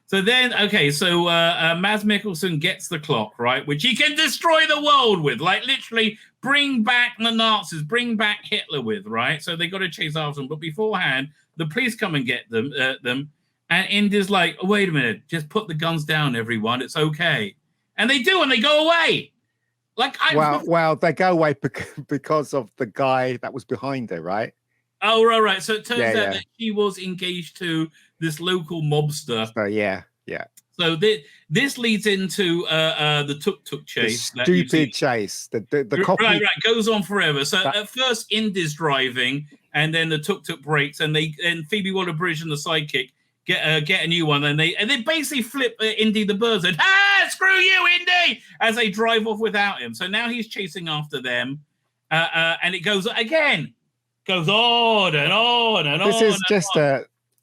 So then, okay, so Mads Mikkelsen gets the clock, right, which he can destroy the world with, like literally bring back the Nazis, bring back Hitler with, right? So they got to chase after them, but beforehand, the police come and get them, and Indy's like, oh, wait a minute, just put the guns down, everyone, it's okay, and they do, and they go away. Like, well, they go away because of the guy that was behind her, right? Oh, right. So it turns out that she was engaged to this local mobster. So yeah. So this leads into the tuk-tuk chase. The stupid chase. The copy. Right. Goes on forever. So at first, Indy's driving, and then the tuk-tuk breaks, and Phoebe Waller-Bridge and the sidekick get a new one, and they basically flip Indy the bird and screw you, Indy, as they drive off without him. So now he's chasing after them, and it goes again. Goes on and on and on. This is just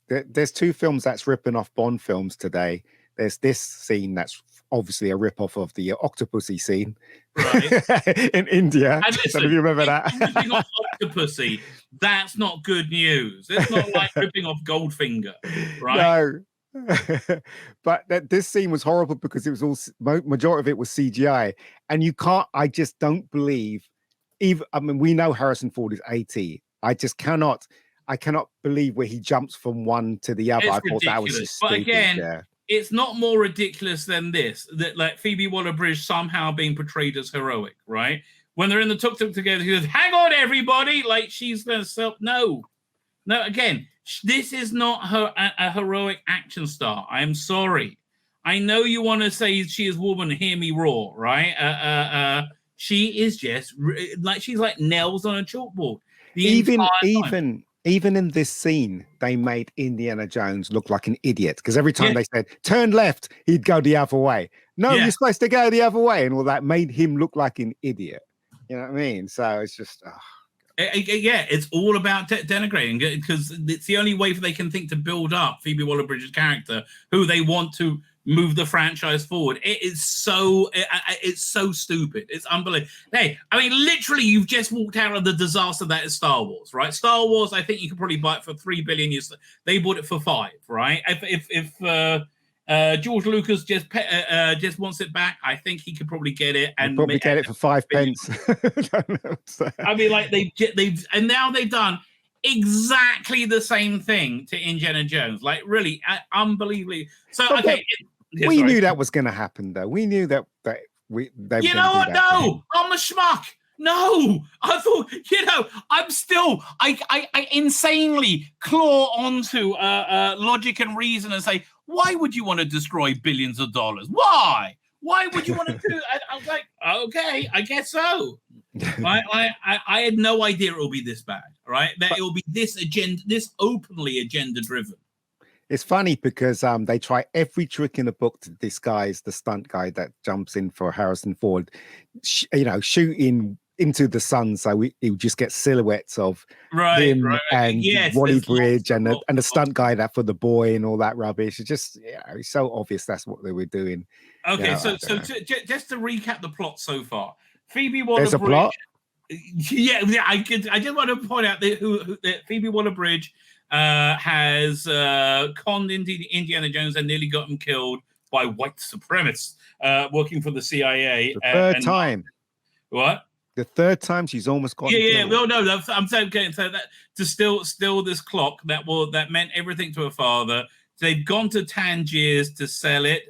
there's 2 films that's ripping off Bond films today. There's this scene that's obviously a rip-off of the Octopussy scene, right, in India. And listen, if you remember that. Ripping off Octopussy, that's not good news. It's not like ripping off Goldfinger, right? No. But this scene was horrible because it was all majority of it was CGI, and I just don't believe. We know Harrison Ford is 80. I cannot believe where he jumps from one to the other. It's I thought that was just but stupid. Again, it's not more ridiculous than this, that like Phoebe Waller-Bridge somehow being portrayed as heroic, right? When they're in the tuk-tuk together, he goes, hang on, everybody, like she's going to no, again, this is not a heroic action star. I'm sorry. I know you want to say she is woman, hear me roar, right? She is just like she's like nails on a chalkboard. Even in this scene, they made Indiana Jones look like an idiot because every time they said turn left, he'd go the other way. No, you're supposed to go the other way, and all that made him look like an idiot. You know what I mean? So it's just it's all about denigrating because it's the only way they can think to build up Phoebe Waller-Bridge's character, who they want to move the franchise forward. It's so stupid. It's unbelievable. Hey, I mean, literally, you've just walked out of the disaster that is Star Wars, right? Star Wars, I think you could probably buy it for $3 billion. They bought it for $5 billion, right? If George Lucas just wants it back, I think he could probably get it and probably get it for 5 pence. I mean, like and now they've done exactly the same thing to Indiana Jones. Like, really, unbelievably. So, okay. We knew that was going to happen, though. We knew that they. You know what? No, I'm a schmuck. No, I thought, I insanely claw onto logic and reason and say, why would you want to destroy billions of dollars? Why? Why would you want to do? I was like, okay, I guess so. I had no idea it will be this bad, right? That it will be this openly agenda driven. It's funny because they try every trick in the book to disguise the stunt guy that jumps in for Harrison Ford, shooting into the sun, so he would just get silhouettes of him and Wally Bridge and the stunt guy that for the boy and all that rubbish. It's just it's so obvious that's what they were doing. Okay, so just to recap the plot so far, Phoebe Waller-Bridge. There's a plot. Yeah, I just want to point out that Phoebe Waller-Bridge has conned Indiana Jones and nearly got him killed by white supremacists working for the CIA. The third time. What? The third time she's almost got. Yeah. Well, no, I'm saying so that to steal this clock that meant everything to her father. They've gone to Tangiers to sell it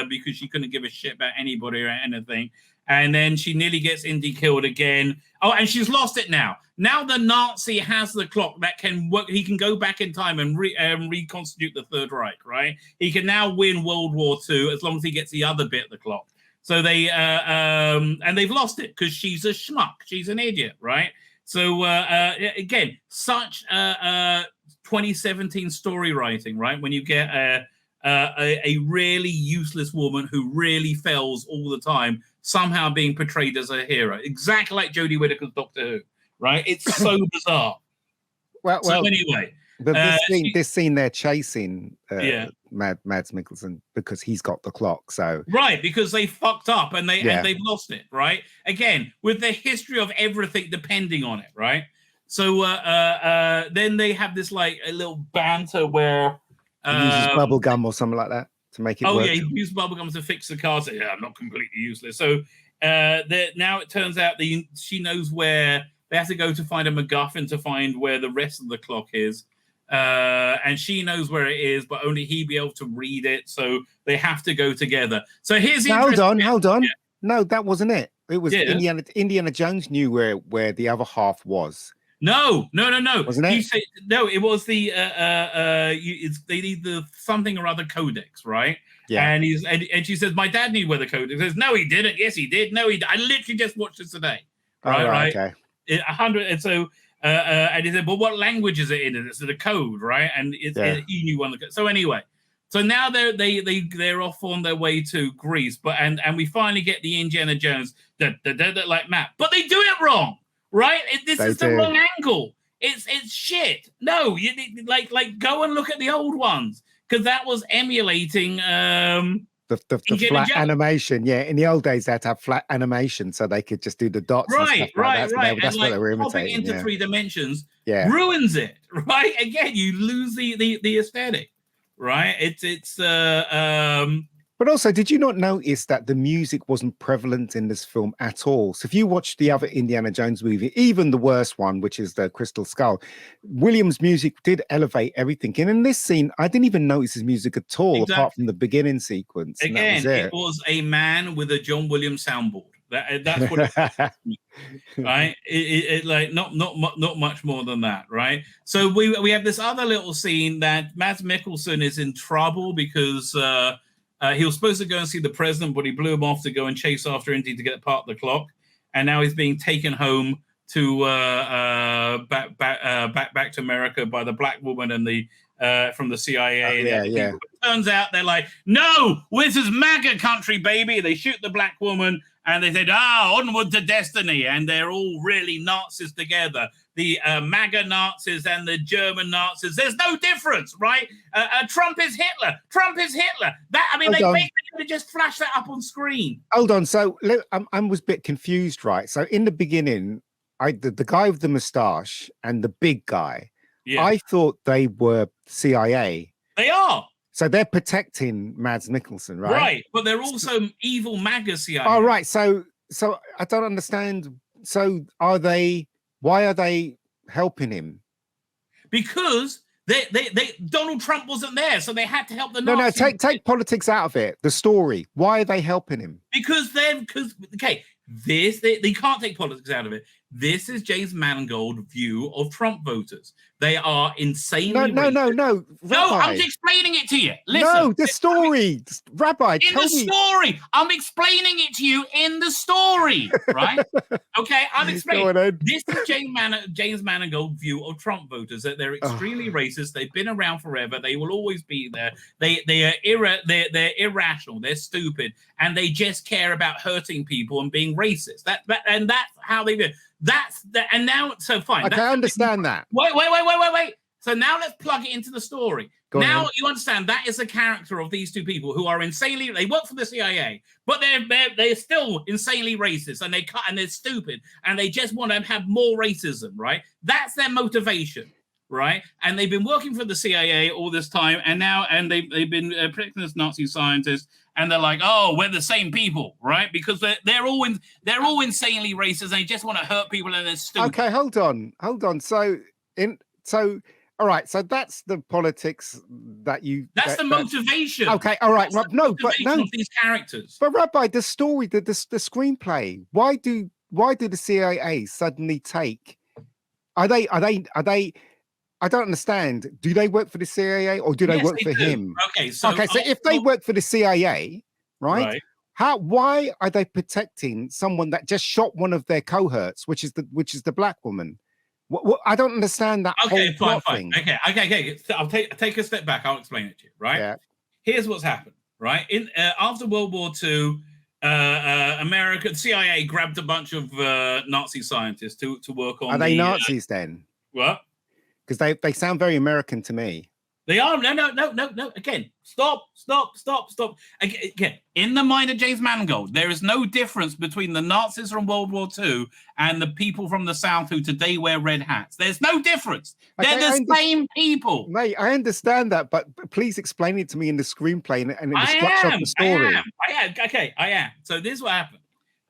because she couldn't give a shit about anybody or anything. and then she nearly gets Indy killed again. Oh, and she's lost it now. Now the Nazi has the clock that can work. He can go back in time and reconstitute the Third Reich, right? He can now win World War II as long as he gets the other bit of the clock. So they and they've lost it because she's a schmuck. She's an idiot, right? So again, such 2017 story writing, right? When you get a really useless woman who really fails all the time, somehow being portrayed as a hero, exactly like Jodie Whittaker's Doctor Who, right? It's so bizarre. Well, anyway, this scene they're chasing Mads Mikkelsen because he's got the clock. So right, because they fucked up and they've lost it, right? Again, with the history of everything depending on it, right? So then they have this like a little banter where he uses bubble gum or something like that to make it work. Yeah, he used bubble gum to fix the car. So yeah, I'm not completely useless. So now it turns out she knows where they have to go to find a MacGuffin to find where the rest of the clock is. And she knows where it is, but only he be able to read it. So they have to go together. So here's the hold on. Yeah. No, that wasn't it. It was Indiana Jones knew where the other half was. No. Wasn't it? No, it was the they need the something or other codex, right? Yeah. And she says, my dad knew where the codex is. No, he didn't. Yes, he did. No, he did. I literally just watched this today. Right. Okay. 100. And so and he said, well, what language is it in? It's the code, right? And he knew one of the. So anyway, so now they're off on their way to Greece, but and we finally get the Indiana Jones that like map, but they do it wrong. Right, this is the wrong angle. It's shit. No, you like go and look at the old ones because that was emulating the flat animation. Yeah, in the old days they had to have flat animation so they could just do the dots. Right. That's what they were imitating. Into 3 dimensions ruins it. Right, again, you lose the aesthetic. Right, it's But also, did you not notice that the music wasn't prevalent in this film at all? So if you watch the other Indiana Jones movie, even the worst one, which is the Crystal Skull, Williams' music did elevate everything. And in this scene, I didn't even notice his music at all, apart from the beginning sequence. Again, it was a man with a John Williams soundboard. That's what it was, right? It like not much more than that, right? So we have this other little scene that Mads Mikkelsen is in trouble because he was supposed to go and see the president, but he blew him off to go and chase after Indy to get part of the clock, and now he's being taken home to back to America by the black woman and the from the CIA. It turns out they're like, no, this is MAGA country, baby. They shoot the black woman. And they said, onward to destiny. And they're all really Nazis together. The MAGA Nazis and the German Nazis. There's no difference, right? Trump is Hitler. They basically could have just flashed that up on screen. Hold on. So I was a bit confused, right? So in the beginning, the guy with the moustache and the big guy, I thought they were CIA. They are. So they're protecting Mads Mikkelsen, right? Right, but they're also evil MAGA CIA. Oh, right. So I don't understand. So why are they helping him? Because they Donald Trump wasn't there, so they had to help the Nazis. No, take politics out of it. The story. Why are they helping him? They can't take politics out of it. This is James Mangold's view of Trump voters. They are insanely No. No, I'm explaining it to you. Listen. No, the story. Rabbi, tell me. Story. I'm explaining it to you in the story, right? Okay, I'm explaining. This is James Mangold's view of Trump voters, that they're extremely racist. They've been around forever. They will always be there. They're irrational. They're stupid. And they just care about hurting people and being racist. And that's how they do it. And now, so fine. Okay, I understand that. Wait. So now let's plug it into the story. You understand that is the character of these two people who are insanely. They work for the CIA, but they're still insanely racist, and they're stupid, and they just want to have more racism, right? That's their motivation, right? And they've been working for the CIA all this time, and they've been protecting this Nazi scientists. And they're like, oh, we're the same people, right? Because they're all insanely racist. They just want to hurt people, and they're stupid. Okay, hold on. So all right. So that's the politics that you. That's the motivation. Okay, all right. No, but no. Of these characters. But Rabbi, the story, the screenplay. Why do the CIA suddenly take? Are they? I don't understand. Do they work for the CIA or do they work for him? Okay, so if they work for the CIA, right? Why are they protecting someone that just shot one of their cohorts, which is the black woman? What I don't understand that whole plot thing. Okay. I'll take a step back. I'll explain it to you. Right. Yeah. Here's what's happened. Right. After World War II, America, CIA grabbed a bunch of Nazi scientists to work on. Are they Nazis then? What? Because they sound very American to me. They are. No. Again, stop. Again, in the mind of James Mangold, there is no difference between the Nazis from World War II and the people from the South who today wear red hats. There's no difference. They're the same people. Mate, I understand that, but please explain it to me in the screenplay and in the structure of the story. I am. So this is what happened.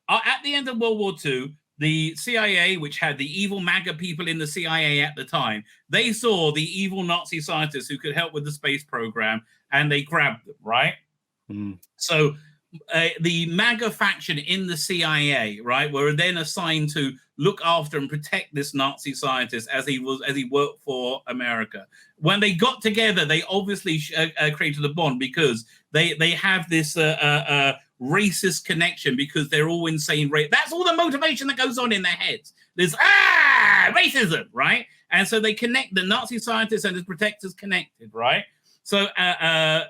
At the end of World War II, the CIA, which had the evil MAGA people in the CIA at the time, they saw the evil Nazi scientists who could help with the space program, and they grabbed them, right? So the MAGA faction in the CIA, right, were then assigned to look after and protect this Nazi scientist as he worked for America. When they got together, they obviously created a bond because they have this racist connection because they're all insane. That's all the motivation that goes on in their heads. There's racism, right? And so they connect. The Nazi scientists and his protectors connected, right? So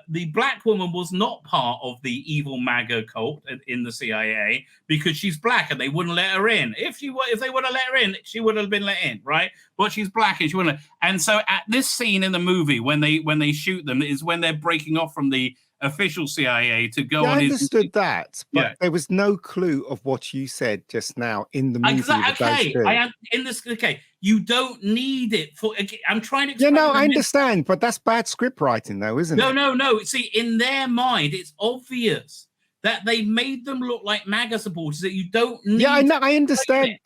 the black woman was not part of the evil MAGA cult in the CIA because she's black and they wouldn't let her in. If they would have let her in, she would have been let in, right? But she's black and she wouldn't. And so at this scene in the movie, when they shoot them, is when they're breaking off from the official CIA to go on. I understood that, but there was no clue of what you said just now in the movie. Okay, you don't need it for. I'm trying to. Explain I understand, but that's bad script writing, though, isn't it? No. See, in their mind, it's obvious that they made them look like MAGA supporters. That you don't need. Yeah, I know. I understand,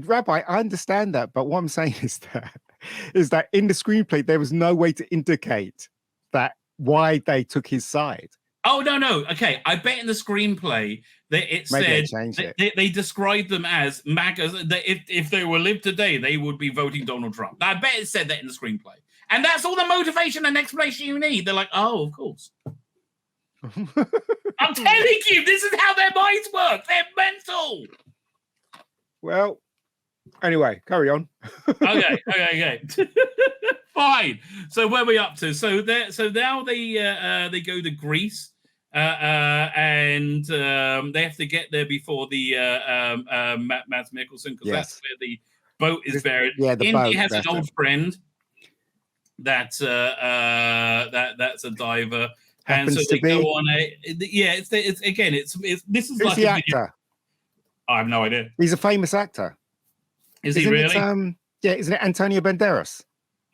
Rabbi. I understand that, but what I'm saying is that in the screenplay there was no way to indicate that. Why they took his side. Oh, no. Okay. I bet in the screenplay that it said they described them as MAGA. That if they were live today, they would be voting Donald Trump. I bet it said that in the screenplay. And that's all the motivation and explanation you need. They're like, oh, of course. I'm telling you, this is how their minds work. They're mental. Well, anyway, carry on. Okay. Fine. So where are we up to? So now they go to Greece, and they have to get there before the Mads Mikkelsen because that's where the boat is buried. Yeah, the Indy boat, has an old friend that's a diver, Happens and so they go on a this is Who's like the a actor? video. I have no idea. He's a famous actor. Isn't he really? Isn't it Antonio Banderas?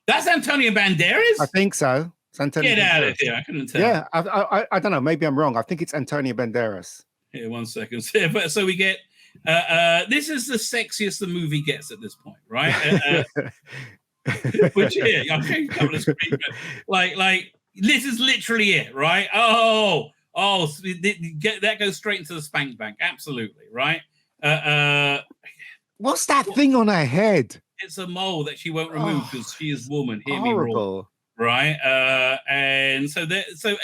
That's Antonio Banderas? I think so. It's Antonio Get Banderas. out of here. I couldn't tell. Yeah, I don't know. Maybe I'm wrong. I think it's Antonio Banderas. Here, 1 second. So we get this is the sexiest the movie gets at this point, right? Which here, I'm showing you the screen, like this is literally it, right? Oh, that goes straight into the spank bank. Absolutely, right? What's that thing on her head? It's a mole that she won't remove because she is woman. Hear horrible. Me roar. Right? And so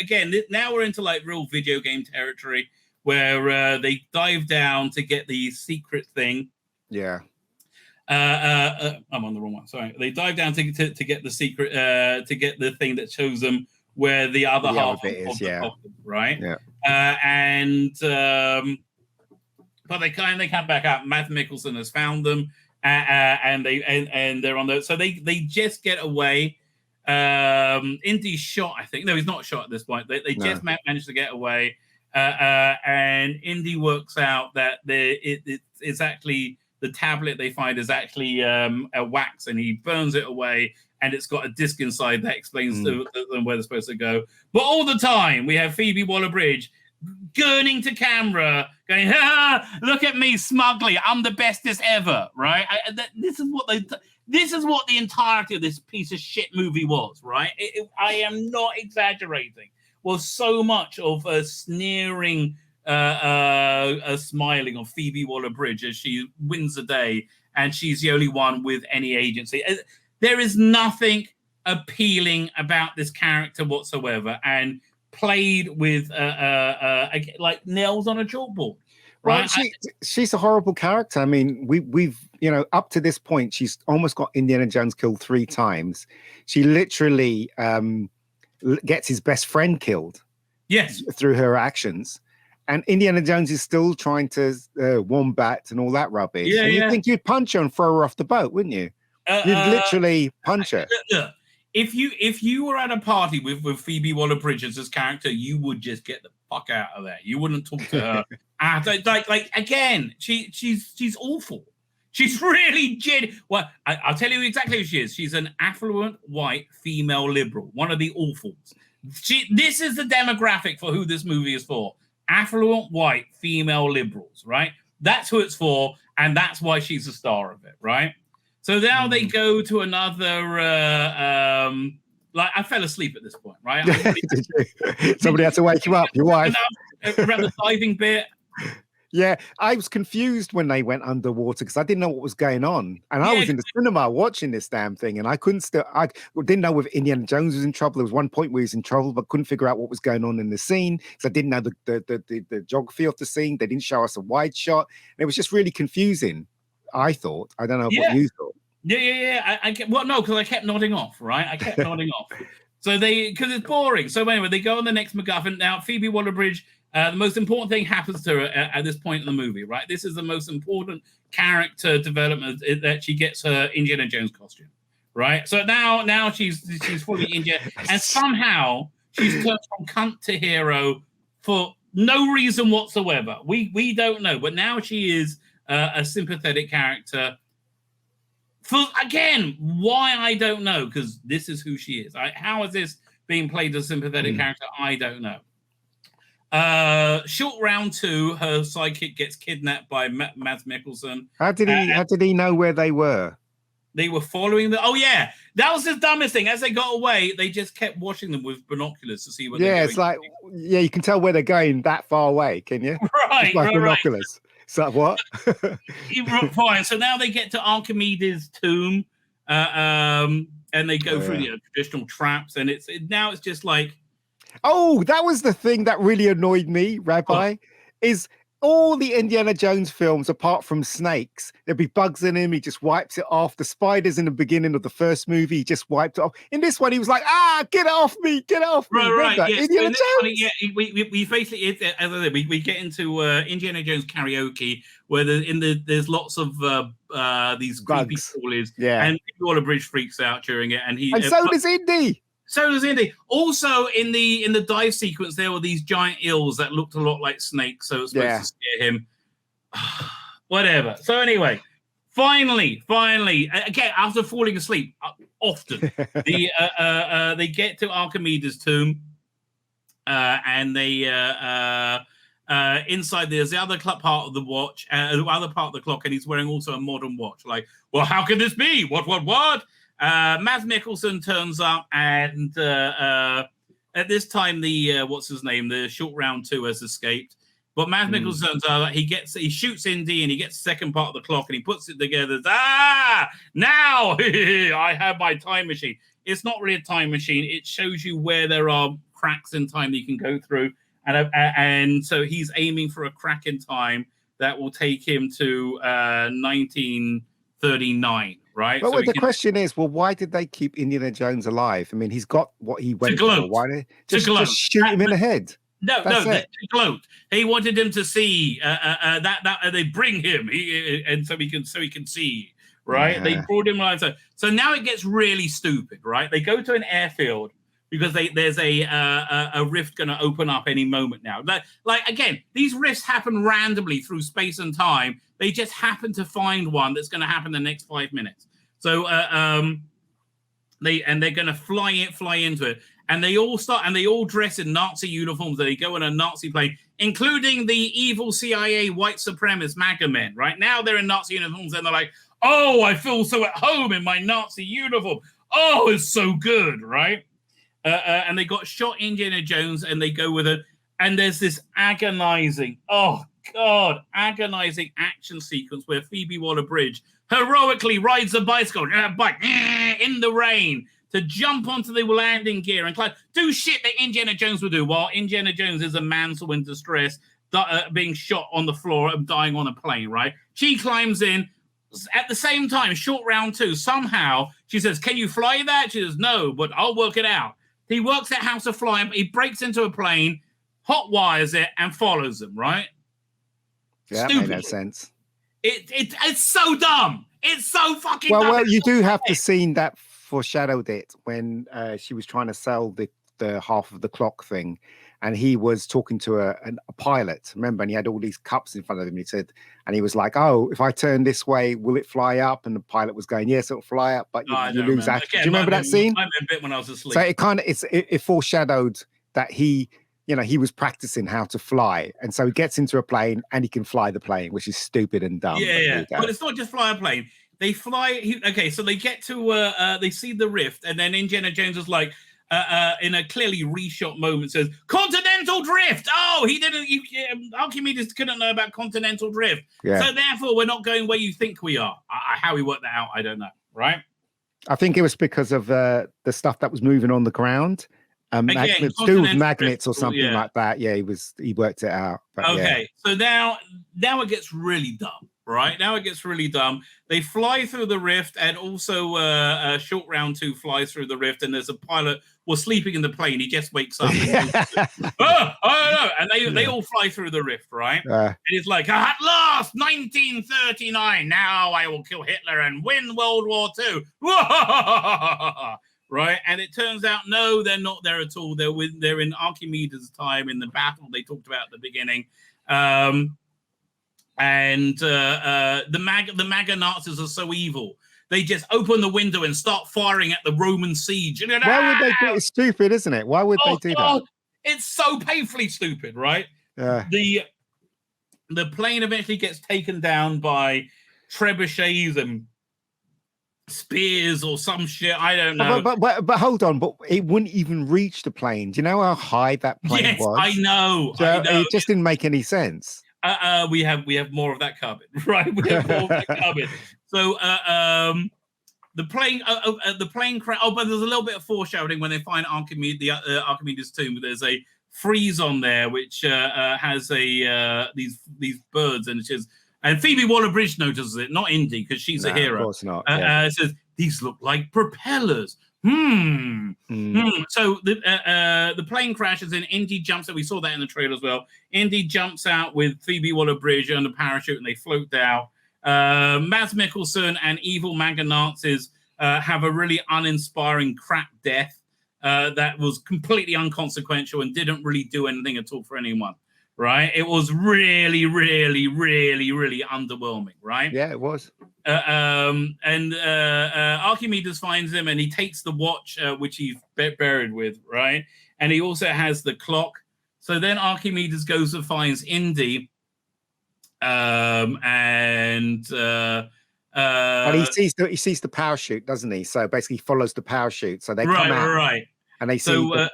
again, now we're into like real video game territory where they dive down to get the secret thing. Yeah. I'm on the wrong one. Sorry. They dive down to get the secret, to get the thing that shows them where the other half of the coffin, right? Yeah. But they come back up. Mads Mikkelsen has found them. And they're on the so they just get away. Indy's shot, I think. No, he's not shot at this point. They just managed to get away. And Indy works out that it's actually the tablet they find is actually a wax, and he burns it away, and it's got a disc inside that explains to them where they're supposed to go. But all the time we have Phoebe Waller-Bridge gurning to camera, going, look at me smugly, I'm the bestest ever, right? This is what This is what the entirety of this piece of shit movie was, right? I am not exaggerating. Was so much of a sneering, a smiling of Phoebe Waller-Bridge as she wins the day, and she's the only one with any agency. There is nothing appealing about this character whatsoever, and played with like nails on a chalkboard. Right? Well, she's a horrible character. I mean, we've up to this point, she's almost got Indiana Jones killed 3 times. She literally gets his best friend killed. Yes, through her actions. And Indiana Jones is still trying to wombat and all that rubbish. Yeah, and you'd think you'd punch her and throw her off the boat, wouldn't you? You'd literally punch her. Look, if you were at a party with Phoebe Waller-Bridge as this character, you would just get the fuck out of there. You wouldn't talk to her. Like again, she's awful. She's really well. I'll tell you exactly who she is. She's an affluent white female liberal, one of the awfuls. This is the demographic for who this movie is for. Affluent white female liberals, right? That's who it's for, and that's why she's the star of it, right? So now they go to another. Like I fell asleep at this point, right? Somebody had to wake you up. Your wife. Around the diving bit. Yeah, I was confused when they went underwater because I didn't know what was going on, and I was in the cinema watching this damn thing, and I didn't know if Indiana Jones was in trouble. There was one point where he was in trouble, but couldn't figure out what was going on in the scene because I didn't know the geography of the scene. They didn't show us a wide shot, and it was just really confusing. I thought. I don't know what you thought. Yeah. Because I kept nodding off. Right, I kept nodding off. So because it's boring. So anyway, they go on the next MacGuffin. Now Phoebe Waller-Bridge. The most important thing happens to her at this point in the movie, right? This is the most important character development that she gets her Indiana Jones costume, right? So now she's fully Indiana, and somehow she's turned from cunt to hero for no reason whatsoever. We don't know, but now she is a sympathetic character. For again, why I don't know, because this is who she is. How is this being played as a sympathetic character? I don't know. Short round 2, her sidekick gets kidnapped by Mads Mikkelsen. How did he know where they were? They were following the. Oh yeah, that was the dumbest thing. As they got away, they just kept watching them with binoculars to see what. Yeah, it's like you can tell where they're going that far away, can you? Right, like binoculars. Right. So what? Fine. So now they get to Archimedes' tomb, and they go through the traditional traps, and it's just like. Oh, that was the thing that really annoyed me, Rabbi, is all the Indiana Jones films, apart from snakes, there'd be bugs in him, he just wipes it off. The spiders in the beginning of the first movie, he just wiped it off. In this one, he was like, get it off me, get it off me. Right, yes. Indiana Jones. We basically, as I said, we get into Indiana Jones karaoke, where there's lots of these creepy callers, and Waller-Bridge freaks out during it, and so does Indy. So does Indy. Also, in the dive sequence, there were these giant eels that looked a lot like snakes, so it's supposed to scare him. Whatever. So anyway, finally, again, after falling asleep often, they get to Archimedes' tomb, and they inside there's the other part of the watch, the other part of the clock, and he's wearing also a modern watch. Like, well, how can this be? What? Mads Mikkelsen turns up, and at this time, the what's his name, the short round 2 has escaped. But Mads Mikkelsen turns out he shoots Indy, and he gets the second part of the clock, and he puts it together. Now I have my time machine. It's not really a time machine. It shows you where there are cracks in time that you can go through, and so he's aiming for a crack in time that will take him to 1939. Right. But the question is, why did they keep Indiana Jones alive? I mean, he's got what he went for. Why did just shoot him in the head? No, to gloat. He wanted him to see that they bring him, and so he can see. Right. Yeah. They brought him alive. So now it gets really stupid. Right. They go to an airfield because there's a rift going to open up any moment now. Like again, these rifts happen randomly through space and time. They just happen to find one that's going to happen in the next 5 minutes. So they're going to fly into it, and they all dress in Nazi uniforms. They go on a Nazi plane, including the evil CIA white supremacist MAGA men. Right now, they're in Nazi uniforms, and they're like, Oh, I feel so at home in my Nazi uniform. Oh, it's so good, right? And they got shot Indiana Jones, and they go with it. And there's this agonizing, oh God, agonizing action sequence where Phoebe Waller-Bridge heroically rides a bicycle in the rain to jump onto the landing gear and climb, do shit that Indiana Jones would do, while Indiana Jones is a mantle in distress, being shot on the floor and dying on a plane, right? She climbs in. At the same time, short round 2, somehow she says, can you fly that? She says, no, but I'll work it out. He works out how to fly, he breaks into a plane, hot wires it, and follows them, right? Yeah, Stupid. that made no sense. It's so dumb. It's so fucking dumb. Well, you do have the scene that foreshadowed it when she was trying to sell the half of the clock thing, and he was talking to a pilot, remember, and he had all these cups in front of him. He said, and he was like, oh, if I turn this way, will it fly up? And the pilot was going, yes, it'll fly up, but you lose that. Do you remember that scene? I remember a bit when I was asleep. So it foreshadowed that he was practicing how to fly, and so he gets into a plane and he can fly the plane, which is stupid and dumb. But it's not just fly a plane. They fly. So they get to they see the rift, and then Indiana Jones is like, in a clearly reshot moment, says continental drift. Oh, he didn't. Archimedes couldn't know about continental drift, so therefore we're not going where you think we are. How he worked that out, I don't know. Right? I think it was because of the stuff that was moving on the ground. Magnets, to do with magnets or something like that. Yeah, he worked it out. But okay, so now it gets really dumb. Right now it gets really dumb. They fly through the rift, and also short round 2 flies through the rift, and there's a pilot was sleeping in the plane. He just wakes up. And they all fly through the rift, right? And he's like, at last, 1939. Now I will kill Hitler and win World War II. Right, and it turns out no, they're not there at all. They're in Archimedes' time in the battle they talked about at the beginning. And the MAGA Nazis are so evil. They just open the window and start firing at the Roman siege. Why would they do it? It's stupid, isn't it? Why would they do that? It's so painfully stupid, right? The plane eventually gets taken down by trebuchets and spears or some shit. I don't know. But hold on. But it wouldn't even reach the plane. Do you know how high that plane was? I know. It just didn't make any sense. We have more of that coming, right? We have more of that coming. So the plane crash. Oh, but there's a little bit of foreshadowing when they find Archimedes' tomb. There's a frieze on there which has these birds, and Phoebe Waller-Bridge notices it, not Indy, because she's a hero. Of course not. It says these look like propellers. So the plane crashes and Indy jumps out. We saw that in the trailer as well. Indy jumps out with Phoebe Waller-Bridge on the parachute, and they float down. Mads Mikkelsen and evil MAGA Nazis have a really uninspiring crap death that was completely inconsequential and didn't really do anything at all for anyone. Right? It was really, really, really, really underwhelming. Right? Yeah, it was. Archimedes finds him, and he takes the watch, which he's buried with, right? And he also has the clock. So then Archimedes goes and finds Indy, and he sees the parachute, doesn't he? So basically, he follows the parachute. So they come out, and they see.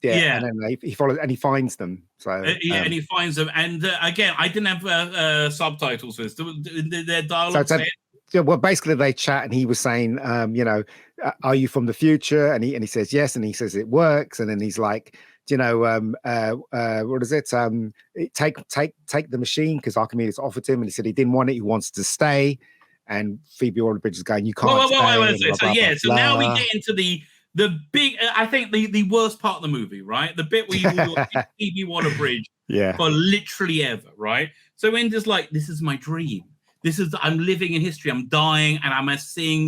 And then he follows and he finds them. So and he finds them. And again, I didn't have subtitles for this. Their dialogue. Well, basically they chat, and he was saying, are you from the future? And he says yes, and he says it works, and then he's like, what is it? Take the machine, because Archimedes offered him, and he said he didn't want it. He wants to stay. And Phoebe Waller-Bridge is going, you can't. So now we get into the big, I think the worst part of the movie, right? The bit where you will see Phoebe Waller-Bridge for literally ever, right? So Indy's like, this is my dream. I'm living in history. I'm dying, and I'm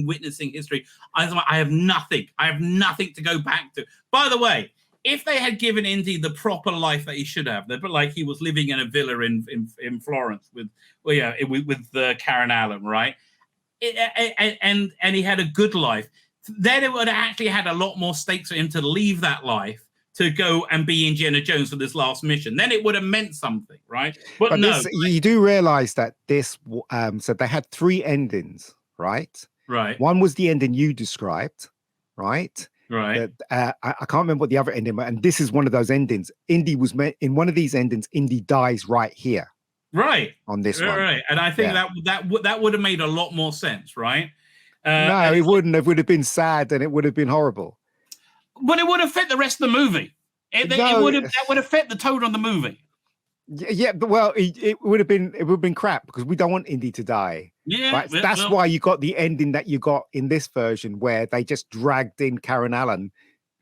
witnessing history. I have nothing. I have nothing to go back to. By the way, if they had given Indy the proper life that he should have, but like he was living in a villa in Florence with Karen Allen, right? And he had a good life. Then it would have actually had a lot more stakes for him to leave that life to go and be Indiana Jones for this last mission. Then it would have meant something, right? But no. You do realize that this, so they had 3 endings right? Right. One was the ending you described, right? Right. I can't remember what the other ending was, and this is one of those endings. Indy was meant in one of these endings. Indy dies right here, right, on this one, right, and I think that would have made a lot more sense, right? No, it wouldn't. It would have been sad, and it would have been horrible. But it would have fit the rest of the movie. It would have fit the tone of the movie. Yeah, but well, it would have been crap because we don't want Indy to die. Yeah, right? That's why you got the ending that you got in this version, where they just dragged in Karen Allen.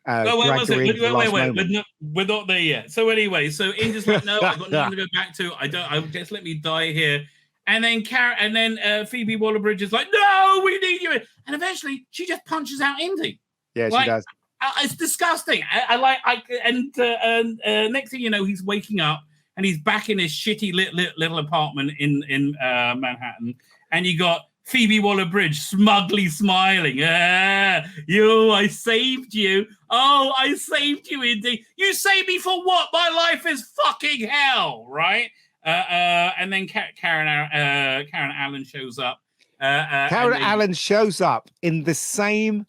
Wait, we're not there yet. So anyway, so Indy's like, no, I've got nothing to go back to. I just let me die here. And then Phoebe Waller-Bridge is like, no, we need you. And eventually, she just punches out Indy. Yeah, she does. It's disgusting. Next thing you know, he's waking up and he's back in his shitty little apartment in Manhattan, and you got Phoebe Waller-Bridge smugly smiling. I saved you. Oh, I saved you, Indy. You saved me for what? My life is fucking hell, right? And then Karen Allen shows up. Karen Allen shows up in the same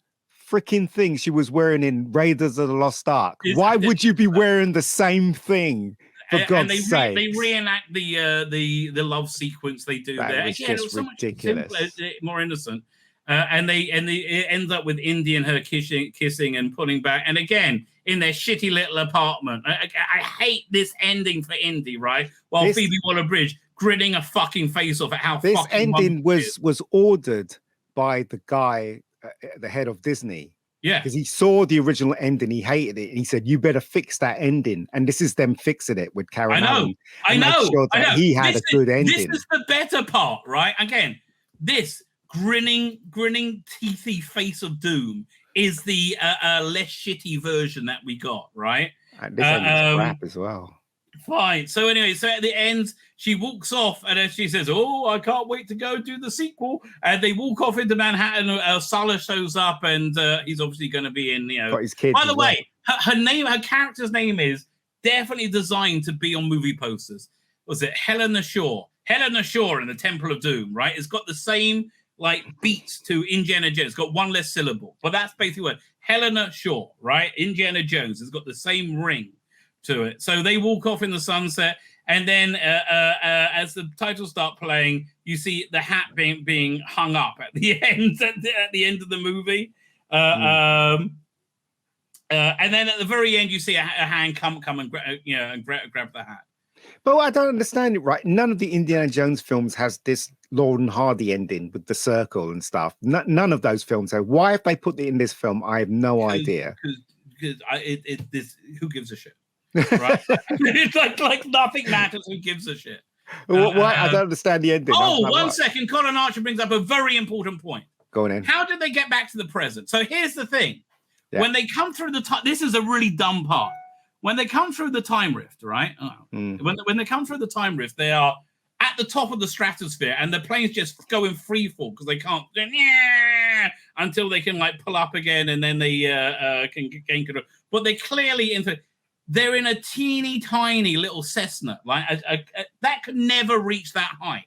freaking thing she was wearing in Raiders of the Lost Ark. Why would you be wearing the same thing? For God's sake! They reenact the love sequence they do there. Was just it was ridiculous. So much simpler, more innocent. And it ends up with Indy and her kissing and pulling back. And again, in their shitty little apartment. I hate this ending for Indy, right? While Phoebe Waller-Bridge grinning a fucking face off at how this fucking ending was ordered by the guy at the head of Disney. Yeah, because he saw the original ending, he hated it, and he said, "You better fix that ending." And this is them fixing it with Karen Allen. I know. He had a good ending. This is the better part, right? Again, this grinning, teethy face of doom is the less shitty version that we got, right? And this ending's crap as well. Fine. So anyway, so at the end, she walks off, and then she says, "Oh, I can't wait to go do the sequel." And they walk off into Manhattan. Salah shows up, and he's obviously going to be in. Got his kids. By the way, her character's name is definitely designed to be on movie posters. Was it Helena Shaw? Helena Shaw in the Temple of Doom, right? It's got the same beats to Indiana Jones. It's got one less syllable, but that's basically what Helena Shaw, right? Indiana Jones has got the same ring to it. So they walk off in the sunset, and then as the titles start playing, you see the hat being hung up at the end at the end of the movie. And then at the very end, you see a hand come and grab the hat. But I don't understand it, right? None of the Indiana Jones films has this Laurel and Hardy ending with the circle and stuff. None of those films have. Why have they put it in this film? I have no idea. Because who gives a shit? Right? It's like nothing matters. Who gives a shit? Why? I don't understand the ending. One second. Colin Archer brings up a very important point. Go on in. How did they get back to the present? So here's the thing. Yeah. When they come through the time, this is a really dumb part. When they come through the time rift, right? When they come through the time rift, they are at the top of the stratosphere, and the planes just go in free fall because they can't until they can pull up again, and then they can gain control. But they clearly they're in a teeny tiny little Cessna, that could never reach that height.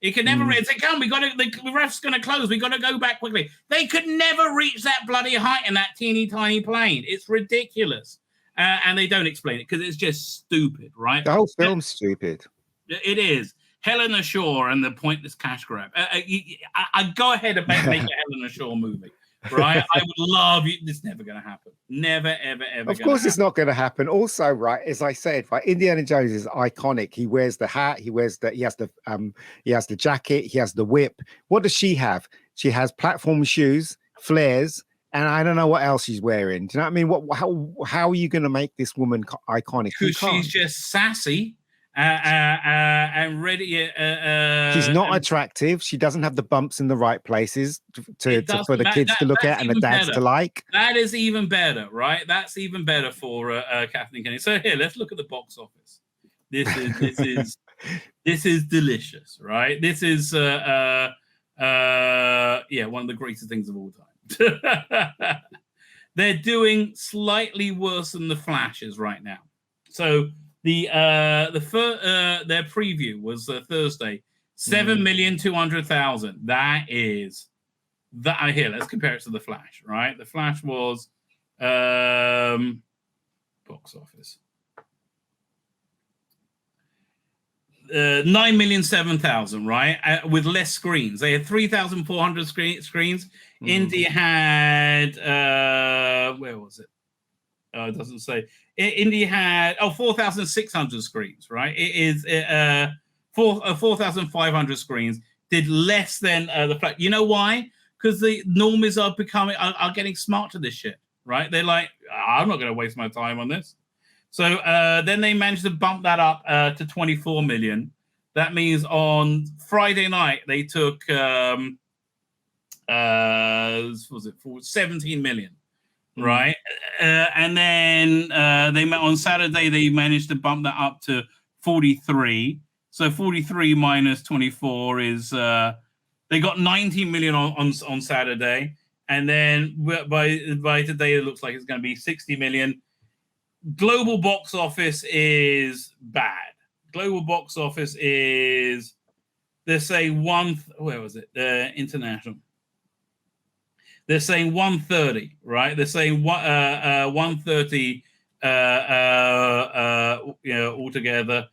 It could never reach. They come. The ref's going to close. We got to go back quickly. They could never reach that bloody height in that teeny tiny plane. It's ridiculous, and they don't explain it because it's just stupid, right? The whole film's stupid. It is. Helena Shaw and the pointless cash grab. I go ahead and make a Helena Shaw movie. Right, I would love you. This is never going to happen. Never, ever. Of course, it's not going to happen. Also, right, as I said, right, Indiana Jones is iconic. He wears the hat. He has the jacket. He has the whip. What does she have? She has platform shoes, flares, and I don't know what else she's wearing. Do you know what I mean? How are you going to make this woman iconic? Because she's just sassy. And ready. She's not attractive. She doesn't have the bumps in the right places for the kids to look at and the dads to like. That is even better, right? That's even better for Kathleen Kennedy. So here, let's look at the box office. This is delicious, right? This is one of the greatest things of all time. They're doing slightly worse than the Flashes right now. So. Their preview was Thursday, 7,200,000. That is that here, let's compare it to The Flash, right? The Flash was box office. 9,007,000, right? With less screens. They had 3,400 screens. Indy had where was it? It doesn't say. Indy had 4,600 screens, right? It is 4,500 screens. Did less than the Flash. You know why? Because the normies are getting smart to this shit, right? They're like, I'm not going to waste my time on this. So then they managed to bump that up to 24 million. That means on Friday night they took was it 17 million, right? And then on Saturday they managed to bump that up to 43. So 43 minus 24 is they got 19 million on Saturday, and then by today it looks like it's going to be 60 million. Global box office is bad. Global box office is, they're saying where was it? International. They're saying 130, right? They're saying 130 altogether.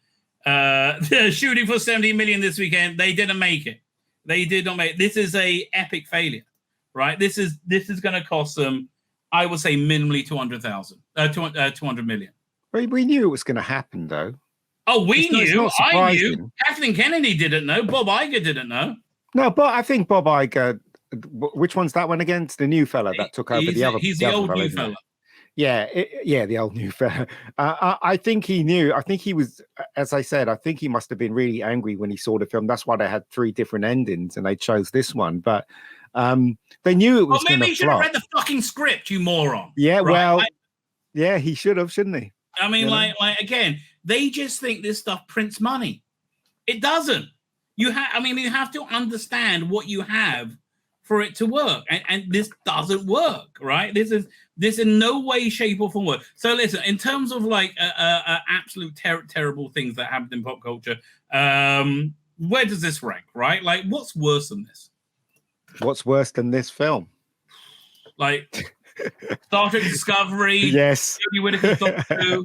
They're shooting for 70 million this weekend. They didn't make it. They did not make it. This is a epic failure, right? This is going to cost them, I would say, minimally 200 million. We knew it was going to happen, though. Oh, we knew. I knew. Kathleen Kennedy didn't know. Bob Iger didn't know. No, but I think Bob Iger. Which one's that one again? It's the new fella that took over the other. He's the old new fella. Yeah, the old new fella. I think he knew. I think he was, as I said, I think he must have been really angry when he saw the film. That's why they had 3 different endings, and they chose this one. But they knew it was going to flop. Maybe he should have read the fucking script, you moron. Yeah, right? Yeah, he should have, shouldn't he? I mean, like again, they just think this stuff prints money. It doesn't. You have to understand what you have for it to work, and this doesn't work, right? This in no way, shape, or form work. So listen, in terms of like absolute terrible things that happened in pop culture, where does this rank, right? Like, what's worse than this? What's worse than this film? Like Star Trek Discovery, yes, Jodie Whittaker's Doctor Who.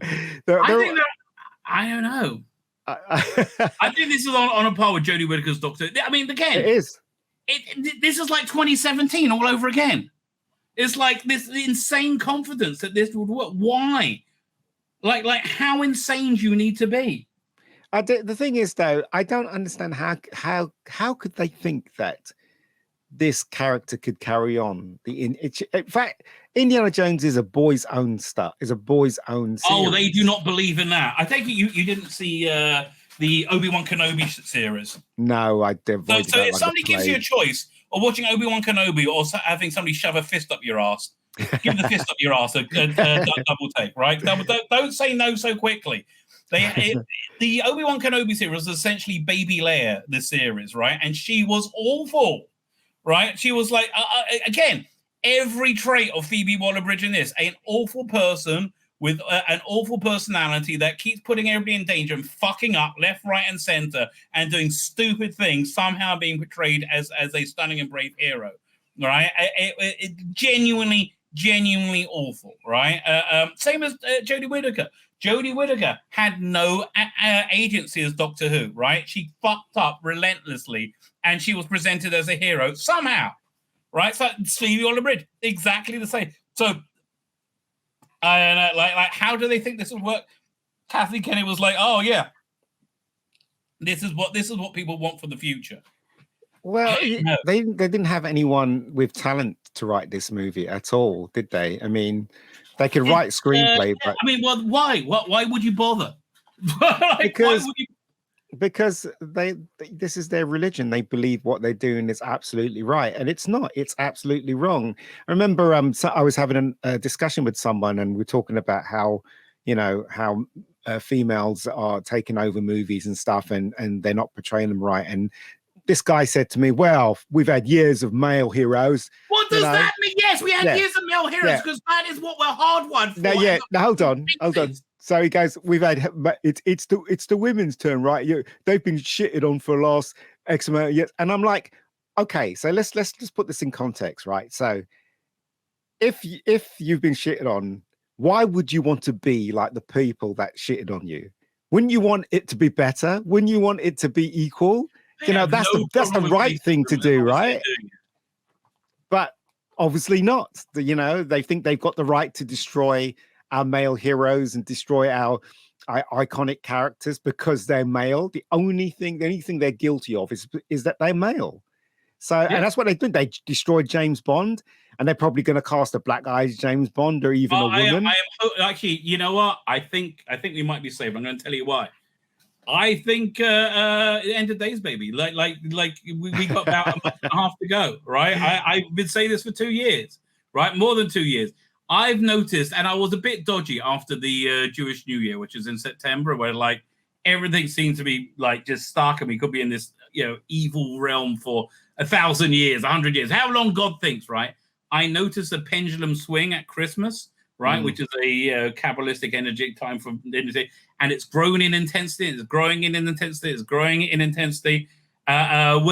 I don't know. I think this is on a par with Jodie Whittaker's Doctor. I mean, again, it is. This is like 2017 all over again. It's like this insane confidence that this would work. Why? Like how insane do you need to be? The thing is, though, I don't understand how could they think that this character could carry on. In fact, Indiana Jones is a boy's own stuff. Is a boy's own series. Oh, they do not believe in that. I take it you didn't see the Obi-Wan Kenobi series. No, I did. So if somebody gives you a choice of watching Obi-Wan Kenobi or having somebody shove a fist up your ass, give the fist up your ass a double take, right? Don't say no so quickly. The Obi-Wan Kenobi series was essentially Baby Leia, the series, right? And she was awful, right? She was like, again, every trait of Phoebe Waller-Bridge in this, an awful person with an awful personality that keeps putting everybody in danger and fucking up left, right, and center and doing stupid things, somehow being portrayed as a stunning and brave hero, right? It genuinely awful, right? Same as Jodie Whittaker. Jodie Whittaker had no agency as Doctor Who, right? She fucked up relentlessly, and she was presented as a hero somehow, right? So Phoebe Waller-Bridge, exactly the same. So I don't know, like how do they think this would work? Kathleen Kennedy was like, "Oh yeah, this is what people want for the future." Well, they didn't have anyone with talent to write this movie at all, did they? I mean, they could write screenplay, but I mean, well, why? Why would you bother? Because this is their religion. They believe what they're doing is absolutely right, and it's not. It's absolutely wrong. I remember so I was having a discussion with someone, and we're talking about how females are taking over movies and stuff, and they're not portraying them right. And this guy said to me, "Well, we've had years of male heroes." What does that mean? Yes, we had years of male heroes because that is what we're hard-won for. No, hold on. So he goes, "We've had it's the women's turn, right? They've been shitted on for the last X amount of years," and I'm like, okay, so let's just put this in context, right? So if you've been shitted on, why would you want to be like the people that shitted on you? Wouldn't you want it to be better? Wouldn't you want it to be equal? I You know, have that's no the problem with right thing to racism as do, long as they're right? doing it. But obviously not. You know, they think they've got the right to destroy our male heroes and destroy our iconic characters because they're male. The only thing they're guilty of is that they're male. So, Yeah. and that's what they did. They destroyed James Bond, and they're probably going to cast a black eyed James Bond or even a woman. I am actually. You know what? I think we might be safe. I'm going to tell you why. I think end of days, baby. Like we got about a month and a half to go, right? I've been saying this for 2 years, right? More than 2 years. I've noticed, and I was a bit dodgy after the Jewish New Year, which is in September, where like everything seems to be like just stuck, and we could be in this evil realm for 1,000 years, 100 years, how long God thinks, right? I noticed a pendulum swing at Christmas, right, which is a Kabbalistic energetic time for energy, and it's growing in intensity. It's growing in intensity. It's growing in intensity. We're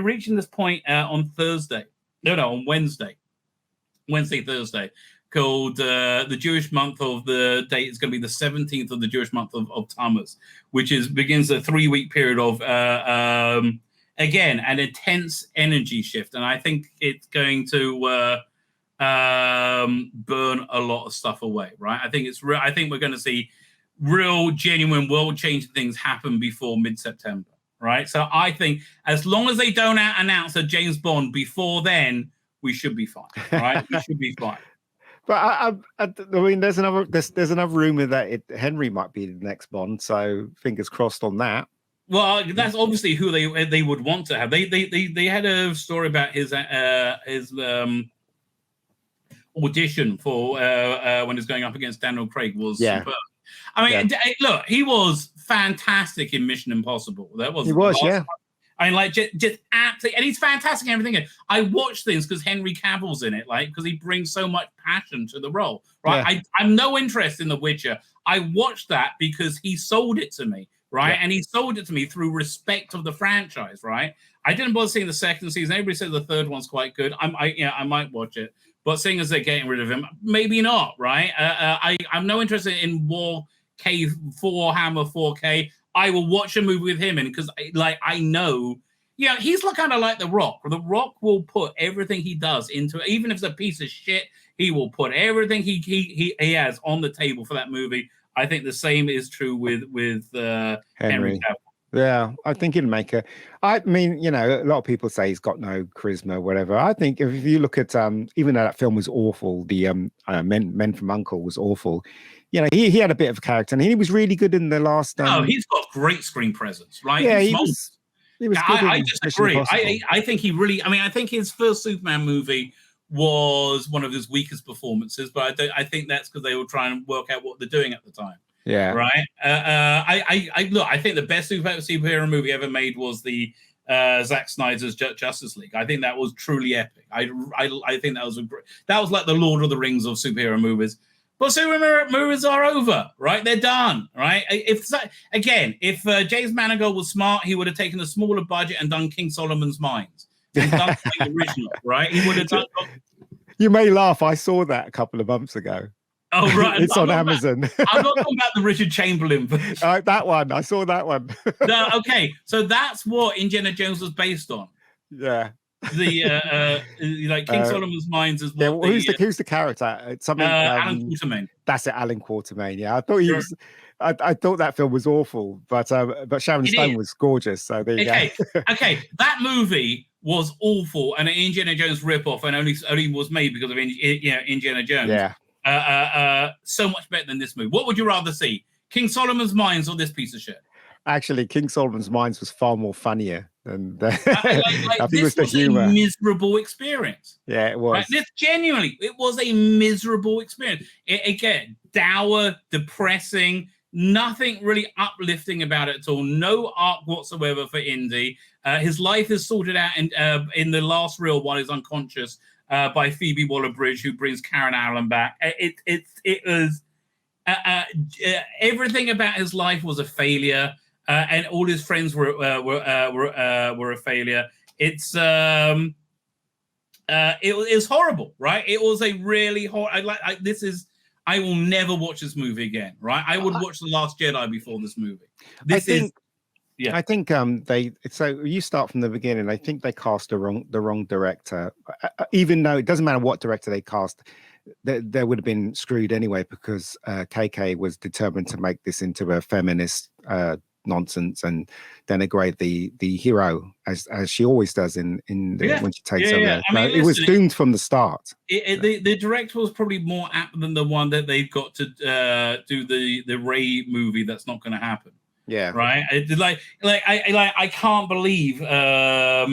reaching this point on Thursday. No, on Wednesday, Thursday, called the Jewish month of the date is going to be the 17th of the Jewish month of Tammuz, which begins a 3-week period of again an intense energy shift, and I think it's going to burn a lot of stuff away. Right? I think I think we're going to see real, genuine, world-changing things happen before mid-September. Right? So I think as long as they don't announce a James Bond before then, we should be fine. Right? We should be fine. But I mean, there's another rumor that Henry might be the next Bond. So fingers crossed on that. Well, that's obviously who they would want to have. They had a story about his audition for when he's going up against Daniel Craig was superb. I mean, look, he was fantastic in Mission Impossible. He was, yeah. I mean, like just absolutely, and he's fantastic in everything. I watch things because Henry Cavill's in it, like because he brings so much passion to the role, right? Yeah. I'm no interest in The Witcher. I watched that because he sold it to me, right? Yeah. And he sold it to me through respect of the franchise, right? I didn't bother seeing the second season. Everybody said the third one's quite good. I might watch it, but seeing as they're getting rid of him, maybe not, right? I'm no interest in Warhammer 4K. I will watch a movie with him in because, like, I know, he's kind of like The Rock. The Rock will put everything he does into it, even if it's a piece of shit. He will put everything he has on the table for that movie. I think the same is true with Henry Cavill. Yeah, I think he'll make it. I mean, a lot of people say he's got no charisma, or whatever. I think if you look at even though that film was awful, the Men from U.N.C.L.E. was awful. He had a bit of a character, and he was really good in the last. He's got great screen presence, right? Yeah, he was good. I disagree. I think he really. I mean, I think his first Superman movie was one of his weakest performances, but I think that's because they were trying to work out what they're doing at the time. Yeah. Right. I think the best superhero movie ever made was the Zack Snyder's Justice League. I think that was truly epic. I think that was like the Lord of the Rings of superhero movies. But superhero movies are over, right? They're done, right? If James Mangold was smart, he would have taken a smaller budget and done King Solomon's Mines. And done the original, right? He would have done. You may laugh. I saw that a couple of months ago. Oh, right. It's on Amazon. I'm not talking about the Richard Chamberlain version. That one. I saw that one. No, okay. So that's what Indiana Jones was based on. Yeah. The King Solomon's Mines is what who's the character? It's something Alan Quatermain. That's it, Alan Quatermain. Yeah, I thought he was. I thought that film was awful, but Sharon Stone was gorgeous. So there you go. Okay, that movie was awful and an Indiana Jones ripoff, and only was made because of Indiana Jones. Yeah. So much better than this movie. What would you rather see, King Solomon's Mines or this piece of shit? Actually, King Solomon's Mines was far more funnier than I think this it was the humor. A miserable experience. Yeah, it was. Right? It was a miserable experience. Again, dour, depressing, nothing really uplifting about it at all. No arc whatsoever for Indy. His life is sorted out in the last reel while he's unconscious by Phoebe Waller-Bridge, who brings Karen Allen back. It was everything about his life was a failure. And all his friends were a failure. It's it was horrible, right? It was a really horrible. I will never watch this movie again, right? I would watch The Last Jedi before this movie. I think they. So you start from the beginning. I think they cast the wrong director. Even though it doesn't matter what director they cast, they would have been screwed anyway, because KK was determined to make this into a feminist nonsense and denigrate the hero as she always does when she takes over. I mean, it was doomed from the start. The director was probably more apt than the one that they've got to do the Rey movie. That's not going to happen. Yeah. Right. I can't believe that's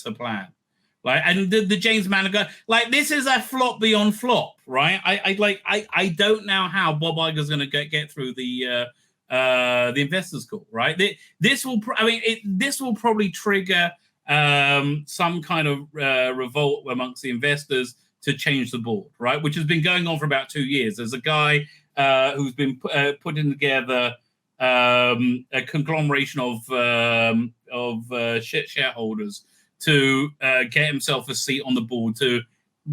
the plan. Like, and the James Mangold, like, this is a flop beyond flop, right? I don't know how Bob Iger's going to get through the investors call, right? This will probably trigger some kind of revolt amongst the investors to change the board, right? Which has been going on for about 2 years. There's a guy who's been putting together a conglomeration of shareholders to get himself a seat on the board to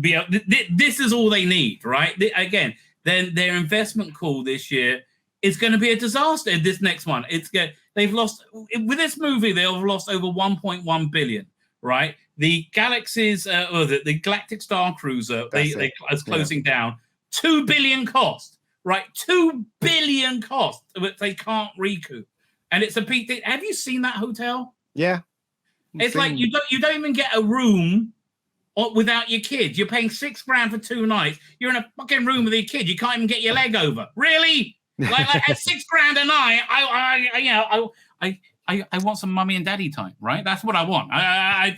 be able. This is all they need, right? Again, then their investment call this year is going to be a disaster. This next one, they've lost with this movie. They've lost over 1.1 billion, right? The Galaxy's or the Galactic Star Cruiser is closing down. 2 billion cost, right? 2 billion cost, which they can't recoup, and it's a peak. Have you seen that hotel? Yeah. It's like you don't even get a room without your kid. You're paying $6,000 for 2 nights. You're in a fucking room with your kid. You can't even get your leg over. Really? Like at $6,000 a night, I want some mummy and daddy time, right? That's what I want. I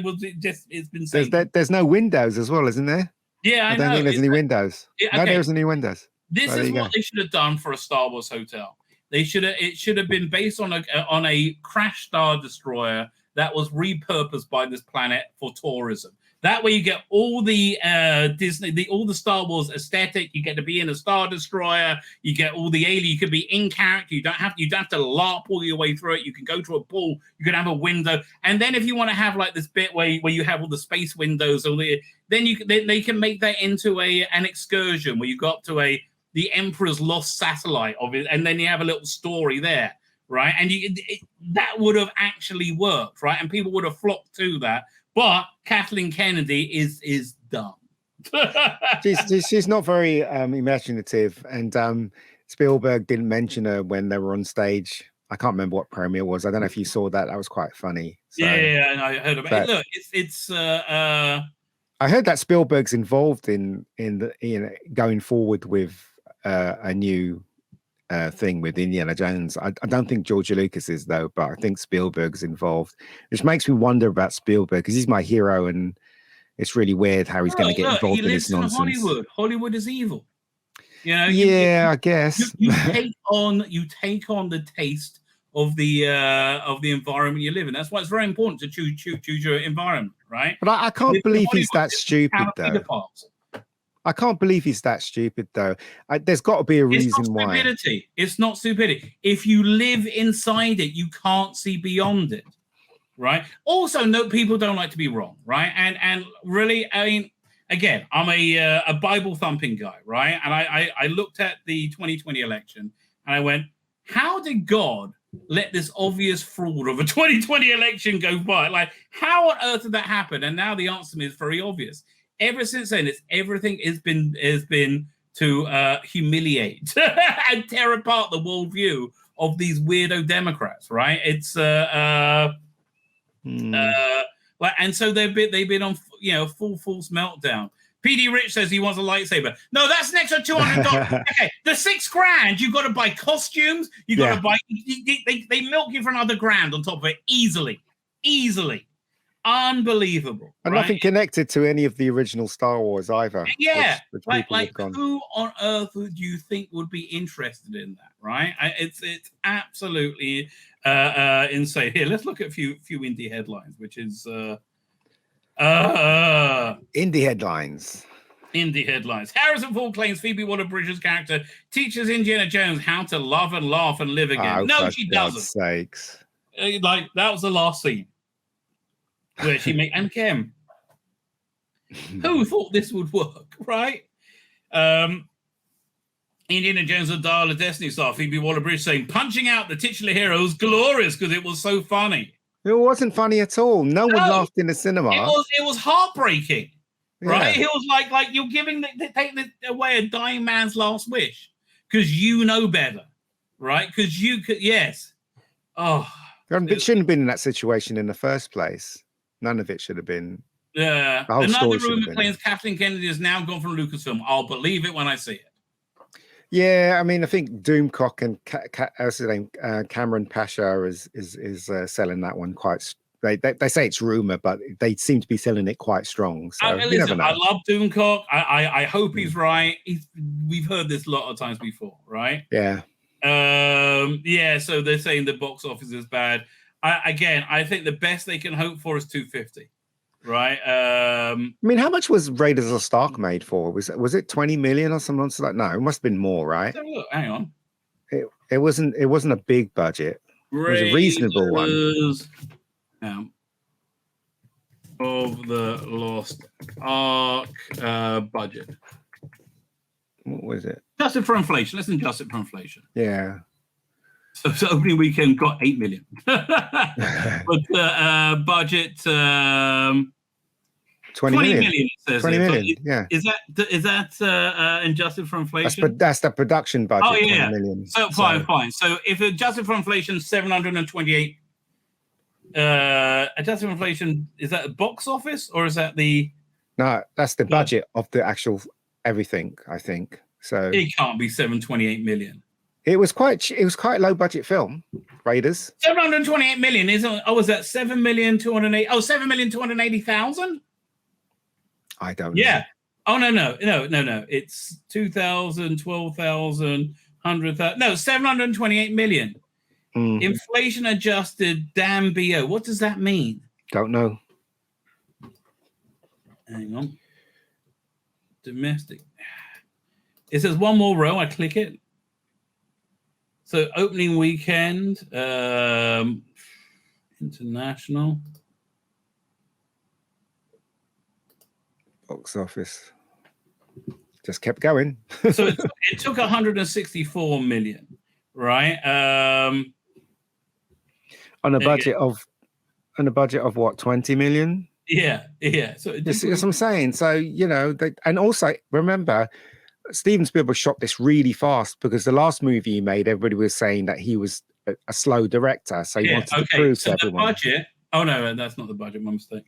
will just. It's been said. There's no windows as well, isn't there? Yeah, I don't think there's any windows. No, there's any windows. This is what they should have done for a Star Wars hotel. It should have been based on a crash Star Destroyer that was repurposed by this planet for tourism. That way, you get all the all the Star Wars aesthetic. You get to be in a Star Destroyer. You get all the alien. You could be in character. You don't have to LARP all your way through it. You can go to a pool. You can have a window. And then if you want to have like this bit where you have all the space windows, then they can make that into an excursion where you go up to the Emperor's lost satellite of it, and then you have a little story there, right? And that would have actually worked, right? And people would have flocked to that. But Kathleen Kennedy is dumb. she's not very imaginative, and Spielberg didn't mention her when they were on stage. I can't remember what premiere it was. I don't know if you saw that. That was quite funny. So, yeah, and I heard about it. Look, it's. I heard that Spielberg's involved in the going forward with a new thing with Indiana Jones. I don't think George Lucas is, though, but I think Spielberg's involved, which makes me wonder about Spielberg, because he's my hero, and it's really weird how he's going to get involved in this nonsense. Hollywood is evil. You know. I guess you take on the taste of the environment you live in. That's why it's very important to choose your environment, right? But I can't believe he's that stupid, though. I can't believe he's that stupid, though. There's got to be a reason why. It's not stupidity. If you live inside it, you can't see beyond it, right? Also, no, people don't like to be wrong, right? And really, I mean, again, I'm a Bible thumping guy, right? And I looked at the 2020 election and I went, how did God let this obvious fraud of a 2020 election go by? Like, how on earth did that happen? And now the answer to me is very obvious. Ever since then, everything has been to humiliate and tear apart the worldview of these weirdo Democrats, right? It's and so they've been on full force meltdown. PD Rich says he wants a lightsaber. No, that's an extra $200. Okay, the $6,000 you've got to buy costumes. You got to buy. They milk you for another $1,000 on top of it easily. Unbelievable. And nothing connected to any of the original Star Wars either. Yeah. Which who on earth would you think would be interested in that, right? It's absolutely insane. Here, let's look at a few indie headlines, which is indie headlines. Indie headlines. Harrison Ford claims Phoebe Waller-Bridge's character teaches Indiana Jones how to love and laugh and live again. Oh, No, for she God's doesn't. sakes. Like, that was the last scene where she made and Kim. Who thought this would work, right? Indiana Jones and Dial of Destiny star Phoebe Waller-Bridge saying punching out the titular hero was glorious because it was so funny. It wasn't funny at all. No one laughed in the cinema. It was heartbreaking, right? Yeah. It was like you're giving taking away a dying man's last wish because you know better, right? Because you could, yes. Oh, It shouldn't have been in that situation in the first place. None of it should have been. Another rumor claims Kathleen Kennedy has now gone from Lucasfilm. I'll believe it when I see it. Yeah, I mean, I think Doomcock and Cameron Pasha is selling that one quite. They say it's rumor, but they seem to be selling it quite strong. So you never know. I love Doomcock. I hope he's right. We've heard this a lot of times before, right? Yeah. Yeah. So they're saying the box office is bad. I think the best they can hope for is 250. Right. I mean, how much was Raiders of the Stark made for? Was it 20 million or something like? No, it must have been more, right? Look, hang on. It wasn't a big budget. It was a reasonable one. Of the Lost Ark budget. What was it? Adjusted for inflation. Let's adjust it for inflation. Yeah. So opening weekend got 8 million. But budget 20 million. It says 20 million. Yeah. Is that adjusted for inflation? That's the production budget. Oh yeah. 20 million. So fine. So if adjusted for inflation, 728. Adjusted for inflation, is that a box office or is that the? No, that's the budget of the actual everything. I think so. It can't be 728 million. It was quite low budget film. Raiders. 728 million isn't. Oh, was that 7,280,000? Oh, 7,280,000. I don't know. Yeah. Oh no. It's 2,000, 12,000, 100,000. No, 728 million. Inflation adjusted. Damn BO. What does that mean? Don't know. Hang on. Domestic. It says one more row. I click it. So opening weekend, international. Box office. Just kept going. So it took 164 million, right? On a budget of what, 20 million? Yeah. So that's what I'm saying. So, and also remember, Steven Spielberg shot this really fast because the last movie he made, everybody was saying that he was a slow director. So he wanted to prove to everyone. The budget. Oh no, that's not the budget. My mistake.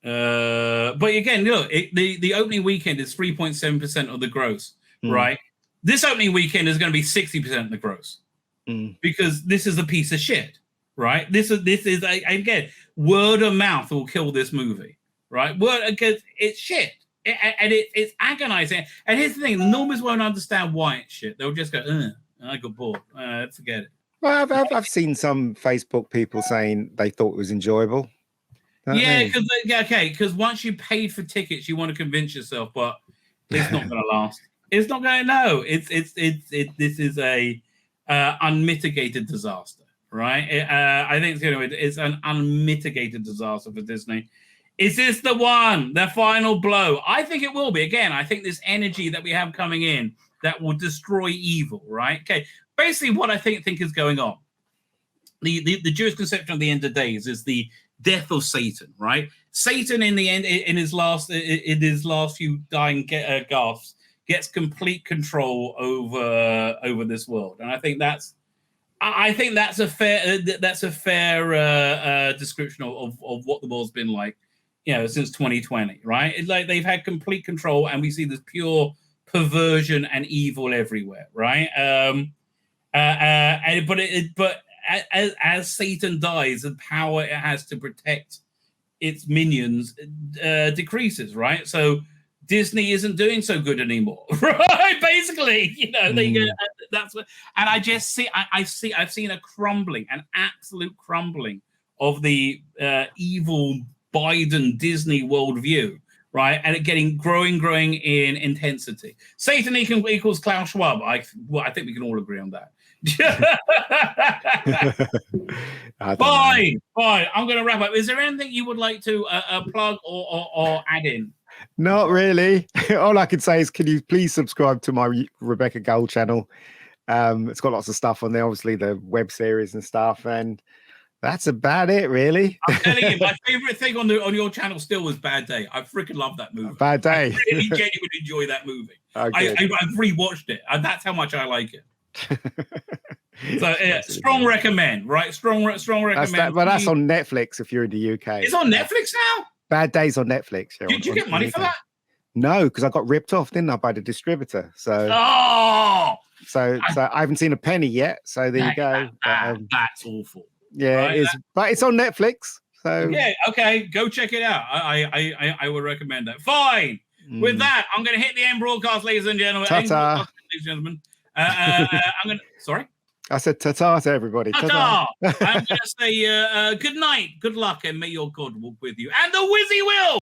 But again, look, the opening weekend is 3.7% of the gross, right? This opening weekend is going to be 60% of the gross because this is a piece of shit, right? This is again, word of mouth will kill this movie, right? It's shit. It's agonizing. And here's the thing: the normies won't understand why it's shit. They'll just go, I got bored. Forget it. Well, I've seen some Facebook people saying they thought it was enjoyable. Yeah, because once you paid for tickets, you want to convince yourself, but it's not going to last. It's not going to. No, this is a unmitigated disaster, right? I think it's an unmitigated disaster for Disney. Is this the one, the final blow? I think it will be. Again, I think this energy that we have coming in that will destroy evil, right? Okay, basically what I think is going on. The Jewish conception of the end of days is the death of Satan, right? Satan in the end, in his last few dying gasps, gets complete control over this world, and I think that's a fair description of what the world's been like, since 2020, right? It's like they've had complete control, and we see this pure perversion and evil everywhere, right? But as Satan dies, the power it has to protect its minions decreases, right? So Disney isn't doing so good anymore, right? Basically, that's what. And I just see, I've seen an absolute crumbling of the evil Biden Disney worldview, right? And it getting growing in intensity. Satan equals Klaus Schwab. I think we can all agree on that. Fine. I'm going to wrap up. Is there anything you would like to plug or add in? Not really. All I can say is, can you please subscribe to my Rebecca Gold channel? It's got lots of stuff on there, obviously the web series and stuff, and that's about it, really. I'm telling you, my favorite thing on your channel still was Bad Day. I freaking love that movie. Bad Day. I really genuinely enjoy that movie. I've rewatched it, and that's how much I like it. So strong recommend, right? Strong recommend. But that's on Netflix if you're in the UK. It's on Netflix now. Bad Days on Netflix. Did you get money for that? No, because I got ripped off, didn't I, by the distributor? So so I haven't seen a penny yet. So there you go. That's awful. Yeah, right? It is, but it's on Netflix. So yeah, okay, go check it out. I would recommend that. Fine. With that, I'm going to hit the end broadcast, ladies and gentlemen. Ta-ta. Ladies and gentlemen. I'm going to. Sorry. I said ta-ta to everybody. Ta-ta. I'm going to say good night, good luck, and may your God walk with you. And the Wizzy will.